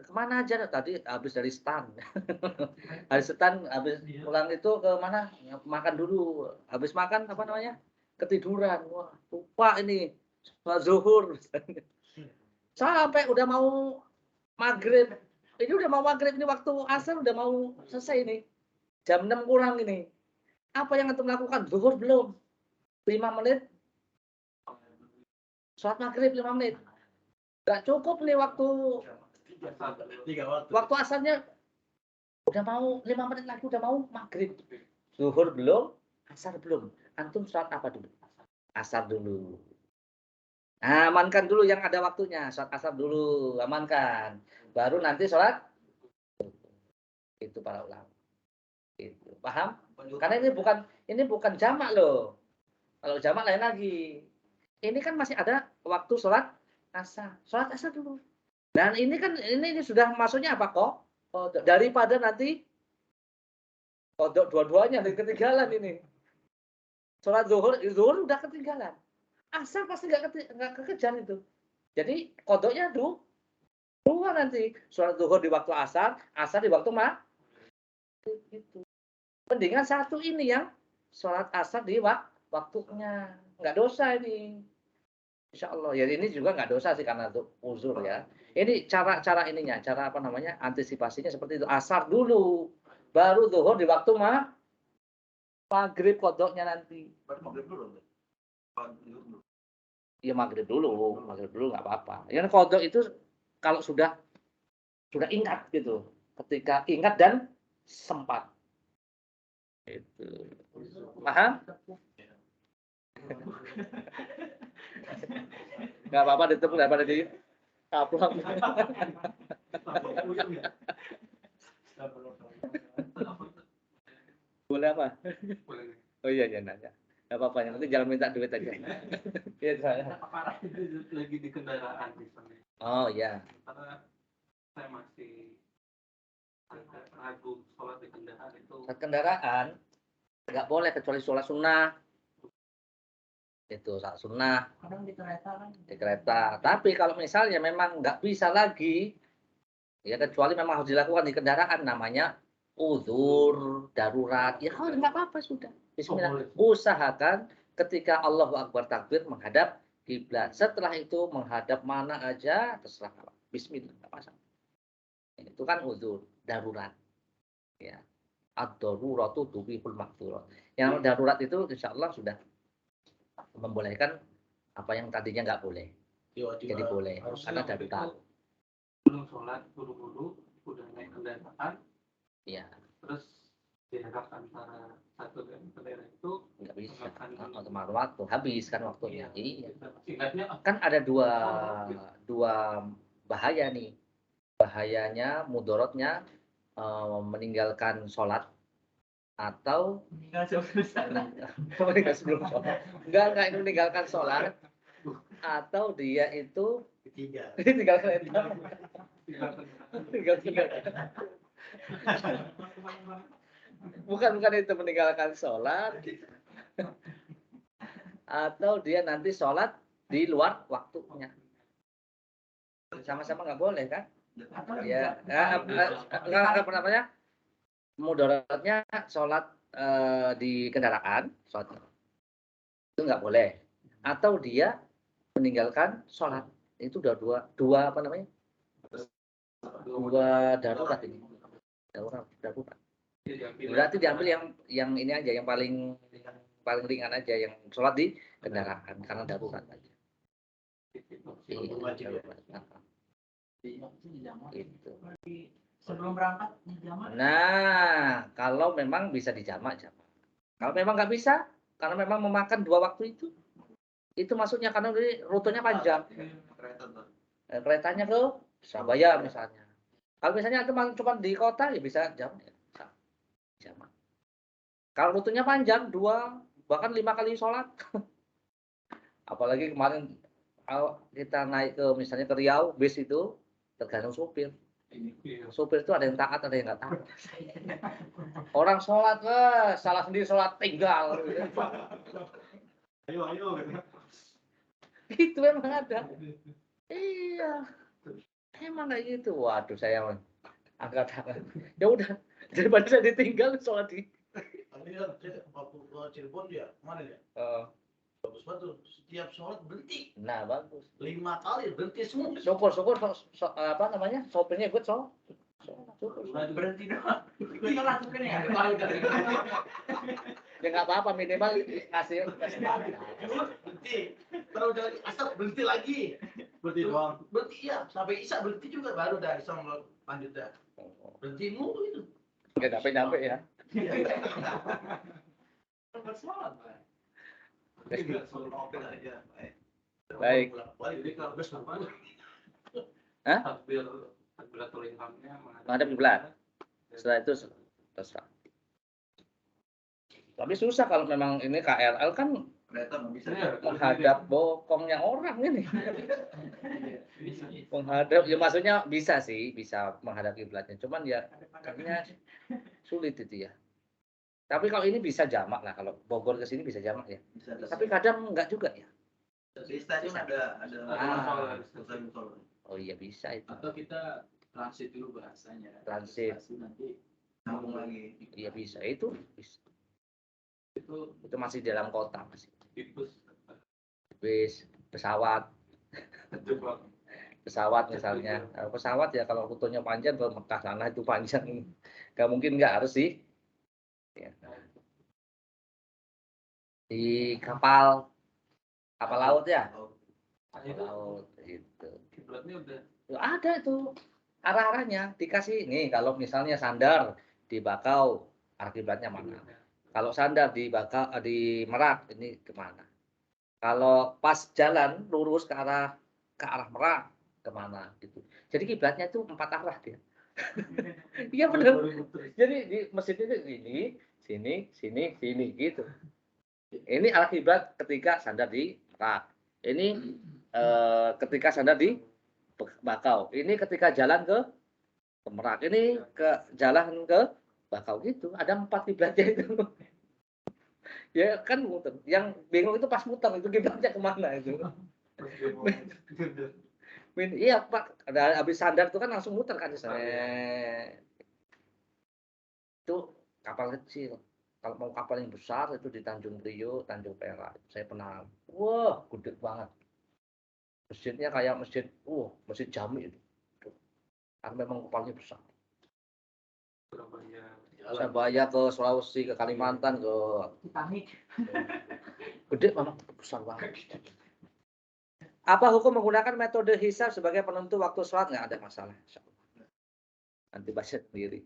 Kemana aja tadi habis dari stan. Habis pulang itu ke mana? Makan dulu. Habis makan apa namanya? Ketiduran. Wah, lupa ini sholat zuhur. Sampai udah mau maghrib. Ini udah mau maghrib, ini waktu asar udah mau selesai nih. Jam 6 kurang ini. Apa yang antum lakukan? Zuhur belum. 5 menit. Sholat maghrib 5 menit. Gak cukup nih waktu asarnya. Udah mau 5 menit lagi udah mau maghrib. Zuhur belum, asar belum. Antum sholat apa dulu? Asar dulu. Nah, amankan dulu yang ada waktunya. Sholat asar dulu, amankan. Baru nanti sholat. Itu para ulama. Itu. Paham? Karena ini bukan jamak loh. Kalau jamak lain lagi. Ini kan masih ada waktu sholat asar. Sholat asar dulu. Dan ini kan ini sudah maksudnya apa kok? Daripada nanti kodok dua-duanya ketinggalan ini. Sholat zuhur udah ketinggalan. Asar pasti nggak kekejar itu. Jadi kodoknya dua nanti. Sholat zuhur di waktu asar di waktu itu. Mendingan satu ini yang sholat asar di waktunya. Nggak dosa ini. Insya Allah. Ya ini juga nggak dosa sih karena itu uzur ya. Ini cara ininya, cara apa namanya, antisipasinya seperti itu. Asar dulu, baru zuhur di waktu maghrib kodoknya nanti. Maghrib dulu. Maghrib dulu. Ya maghrib dulu nggak apa-apa. Yang kodok itu kalau sudah ingat gitu, ketika ingat dan sempat. Itu. Paham? Nggak apa-apa ditepuk daripada di kaplok. Boleh apa? Oh iya nanya. Nggak apa-apa, yang penting jangan minta duit aja. Iya saya. Lagi di kendaraan misalnya. Oh iya. Karena saya masih agak ragu sholat di kendaraan itu. Saat kendaraan nggak boleh kecuali sholat sunnah. Itu saat sunnah Kadang di kereta kan. di kereta. Tapi kalau misalnya memang nggak bisa lagi, ya kecuali memang harus dilakukan di kendaraan, namanya uzur darurat. Ya kalau nggak apa-apa sudah. Bismillah. Usahakan ketika Allahu Akbar takbir menghadap kiblat. Setelah itu menghadap mana aja terserah. Bismillah. Nggak masalah. Itu kan uzur darurat. Ya. Ad-daruratu tubihul mahdurat. Yang darurat itu insya Allah sudah membolehkan apa yang tadinya nggak boleh. Jadi boleh karena darurat. Belum sholat, buru-buru, udah naik kendaraan, Iya, terus diharap antara satu dan daerah itu nggak bisa. Otomatis waktu habis kan waktunya. Iya. singkatnya Kan ada dua bahaya nih. Bahayanya, mudorotnya meninggalkan sholat atau meninggal sebelum sholat. Enggak ini meninggalkan sholat atau dia itu Ketiga. tinggal kereta. Tinggal kereta. Bukan itu meninggalkan sholat atau dia nanti sholat di luar waktunya. Sama-sama nggak boleh kan? Ya, apa namanya? Mudaratnya sholat di kendaraan, sholat itu nggak boleh. Atau dia meninggalkan sholat, itu udah dua apa namanya? Dua darurat ini. Darurat. Berarti diambil yang ini aja, yang paling ringan aja, yang sholat di kendaraan karena darurat aja. Itu. Sebelum berangkat di jamak. Nah, kalau memang bisa dijamak. Kalau memang nggak bisa, karena memang memakan dua waktu itu maksudnya karena rutenya panjang. Keretanya ke Surabaya misalnya. Kalau misalnya cuma di kota ya bisa jamak. Kalau rutenya panjang, 2 bahkan 5 kali sholat. Apalagi kemarin kalau kita naik ke misalnya ke Riau, bis itu tergantung supir. Supir itu ada yang taat, ada yang nggak taat. Orang sholat, salah sendiri sholat tinggal. Ayo. Itu memang ada. Iya. Emang kayak gitu. Waduh, saya angkat tangan. Ya udah, daripada saya ditinggal sholat di. Tapi kan waktu ke Cirebon dia mana dia? Bagus banget tuh. Setiap sholat berhenti. Nah, bagus. 5 kali berhenti semua. Syukur apa namanya? Sopirnya ikut syukur. Berhenti doang. Kita langsung kan ya. Ya nggak apa-apa, minimal ngasih. Berhenti. Terus jalan asar berhenti lagi. Berarti doang. Berhenti iya, sampai Isya berhenti juga baru dah Isya lanjut dah. Berhenti mulu itu. Nggak nyampe ya. Bersemangat, Pak. Baik. Jadi kalau bersama, Hah? takbiratul ihramnya Menghadap kiblat. Setelah itu terserah. Tapi susah kalau memang ini KRL kan Kereta nggak bisa. menghadap bokongnya orang ini. Menghadap, ya maksudnya bisa sih, bisa menghadap kiblatnya. Cuman ya kayaknya sulit itu ya. Tapi kalau ini bisa jamak lah, kalau Bogor ke sini bisa jamak ya. Bisa. Tapi kadang enggak juga ya. Di stasiun ada Oh iya bisa itu. Atau kita transit dulu bahasanya. Transit. Nanti sambung lagi. Iya bisa itu. Bisa. itu Itu masih dalam kota masih. tipus Bis. pesawat misalnya. Pesawat ya kalau rutenya panjang ke Mekah sana itu panjang. Nggak mungkin nggak harus sih. Ya. Di kapal laut ya. Kapal laut itu. Kiblatnya udah Ada itu arah-arahnya dikasih nih kalau misalnya sandar di Bakau arah kiblatnya mana? Kalau sandar di Bakau di Merak ini kemana? Kalau pas jalan lurus ke arah Merak kemana gitu. Jadi kiblatnya itu 4 arah dia. Iya benar. Jadi di masjid itu sini gitu. Ini arah kiblat ketika sandar di Merak. Ini ketika sandar di Bakau. Ini ketika jalan ke Merak. Ini ke jalan ke Bakau gitu. Ada 4 kiblatnya itu. Ya kan muter. Yang bingung itu pas muter itu kiblatnya kemana itu. Iya Pak, ada habis sandar itu kan langsung muter kan itu kapal kecil. Kalau mau kapal yang besar itu di Tanjung Priok, Tanjung Perak. Saya pernah, wah gede banget. Masjidnya kayak masjid Jami itu. Karena memang kapalnya besar. Surabaya ke Sulawesi, ke Kalimantan, ke Titanic. gede memang besar banget. Apa hukum menggunakan metode hisab sebagai penentu waktu sholat? Nggak ada masalah. Nanti baca sendiri.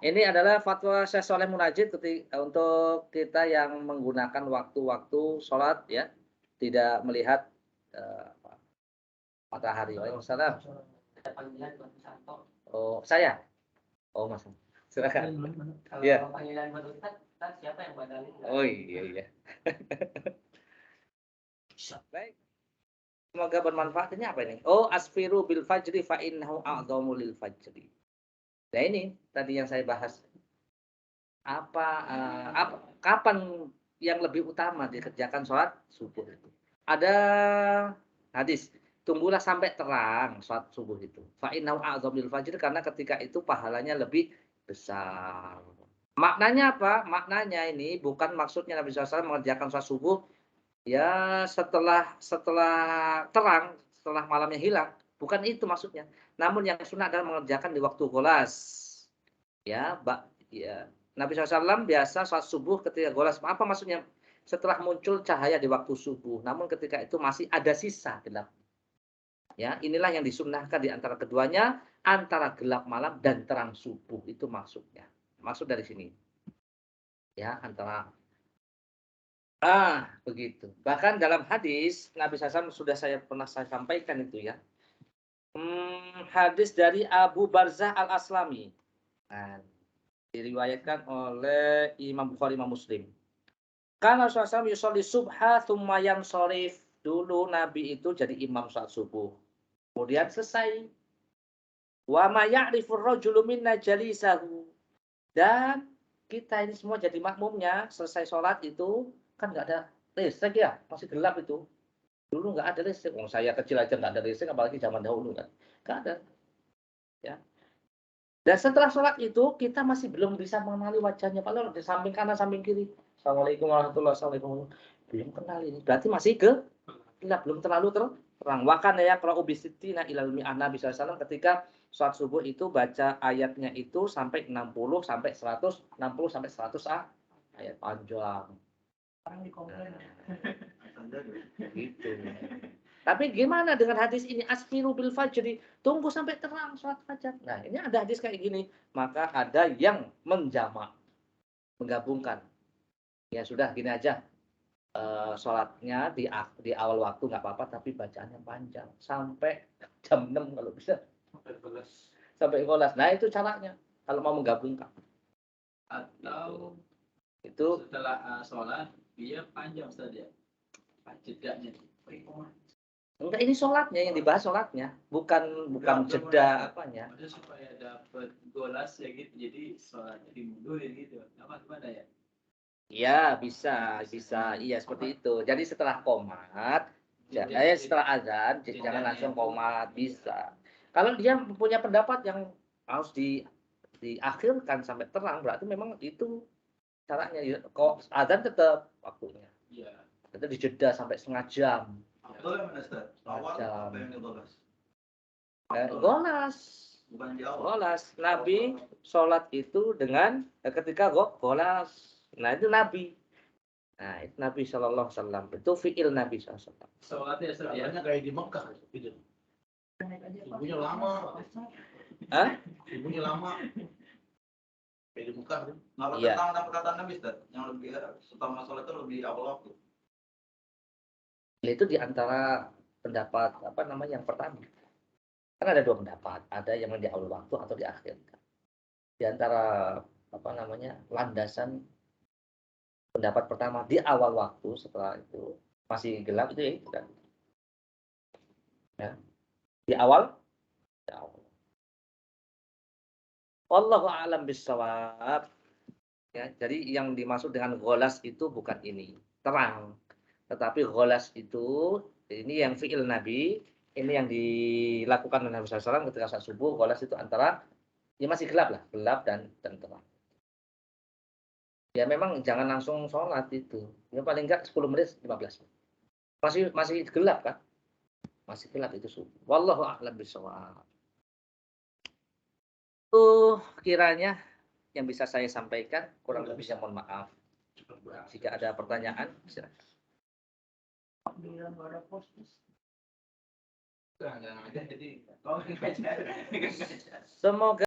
Ini adalah fatwa Syekh Shaleh Munajjid untuk kita yang menggunakan waktu-waktu sholat ya, tidak melihat matahari. Waalaikumsalam. Ada panggilan buat Santo. Oh saya. Oh mas. Silakan. Kalau Iya. panggilan buat Ustaz, siapa yang badalin? Oh iya. Baik. Semoga bermanfaat. Ini apa ini? Oh, asfiru bil fajri fa innahu a'dhamu lil fajri. Nah ini tadi yang saya bahas. Kapan yang lebih utama dikerjakan sholat subuh itu? Ada hadis, tunggulah sampai terang sholat subuh itu. Fa innahu a'dhamu lil fajri, karena ketika itu pahalanya lebih besar. Maknanya apa? Maknanya ini bukan maksudnya Nabi SAW mengerjakan sholat subuh ya setelah terang, setelah malamnya hilang, bukan itu maksudnya. Namun yang sunnah adalah mengerjakan di waktu golas. Ya, Nabi SAW biasa sholat subuh ketika golas. Apa maksudnya? Setelah muncul cahaya di waktu subuh, namun ketika itu masih ada sisa gelap. Ya, inilah yang disunnahkan di antara keduanya, antara gelap malam dan terang subuh, itu maksudnya. Maksud dari sini. Ya, antara begitu. Bahkan dalam hadis Nabi SAW sudah pernah saya sampaikan itu ya. Hadis dari Abu Barzah Al-Aslami. Nah, diriwayatkan oleh Imam Bukhari, Imam Muslim. Karena Rasulullah SAW yusolli subha thumma yansharif. Dulu Nabi itu jadi imam saat subuh. Kemudian selesai. Wa ma ya'rifur rajulu minna jalisahu. Dan kita ini semua jadi makmumnya, selesai sholat itu kan nggak ada listrik ya, masih gelap itu. Dulu nggak ada listrik. Saya kecil aja nggak ada listrik, apalagi zaman dahulu kan. Nggak ada. Ya. Dan setelah sholat itu kita masih belum bisa mengenali wajahnya. Padahal di samping kanan, samping kiri. Assalamualaikum warahmatullahi wabarakatuh. Belum kenal ini. Berarti masih gelap, belum terlalu terang. Wakan ya kalau ubisitina ilal mi'ah, Nabi SAW ketika sholat subuh itu baca ayatnya itu sampai 60 sampai 100 ayat panjang. Orang dikomplain. Gitu. Tapi gimana dengan hadis ini? Asfiru bil fajri, tunggu sampai terang sholat fajar. Nah, ini ada hadis kayak gini. Maka ada yang menjamak, menggabungkan. Ya sudah, gini aja. Sholatnya di awal waktu nggak apa-apa, tapi bacaannya panjang. Sampai jam 6 kalau bisa. Sampai 12. Nah, itu caranya. Kalau mau menggabungkan. Atau Itu setelah sholat dia panjang saja jedanya. enggak, ini sholatnya yang dibahas, sholatnya bukan jeda apanya. Maksudnya supaya dapat golas ya gitu, jadi sholatnya dimundurin gitu. Apa gimana ya? Iya, bisa, iya seperti itu. Jadi setelah qomat, setelah azan, jangan langsung qomat, bisa. Kalau dia punya pendapat yang harus diakhirkan sampai terang, berarti memang itu caranya. Kok azan tetap waktunya. Iya. Itu dijeda sampai setengah jam. Dole mana Ustaz? Awal Jam. apa yang digolas? Golas. Bukan di awal. Golas. Nabi sholat itu dengan ketika golas. Nah itu Nabi. Nah itu Nabi SAW. Itu fi'il Nabi SAW. Sholatnya Ustaz ya. Katanya kayak di Mekah gitu. Ibunya lama. Hah? Ibunya lama. Kayak di Mekah. Kalau Iya. tentang perkataan Nabi Ustaz, yang lebih setelah masalah itu lebih awal waktu. Itu diantara pendapat apa namanya yang pertama. Kan ada dua pendapat. Ada yang di awal waktu atau di akhir. Di antara apa namanya landasan pendapat pertama di awal waktu, setelah itu masih gelap itu ya itu kan. Ya. Di awal. Wallahu a'lam bishawab. Ya, jadi yang dimaksud dengan gholas itu bukan ini, terang. Tetapi gholas itu ini yang fi'il Nabi, ini yang dilakukan oleh Nabi SAW ketika saat subuh. Gholas itu antara ya masih gelap lah, gelap dan terang. Ya memang jangan langsung sholat itu. Ya paling enggak 10 menit 15 menit. Masih gelap kan? Masih gelap itu subuh. Wallahu a'lam bishawab. Kiranya yang bisa saya sampaikan, kurang lebihnya mohon maaf. Jika ada pertanyaan, silakan. Alhamdulillah nggak ada postus. Enggak ada. Jadi Semoga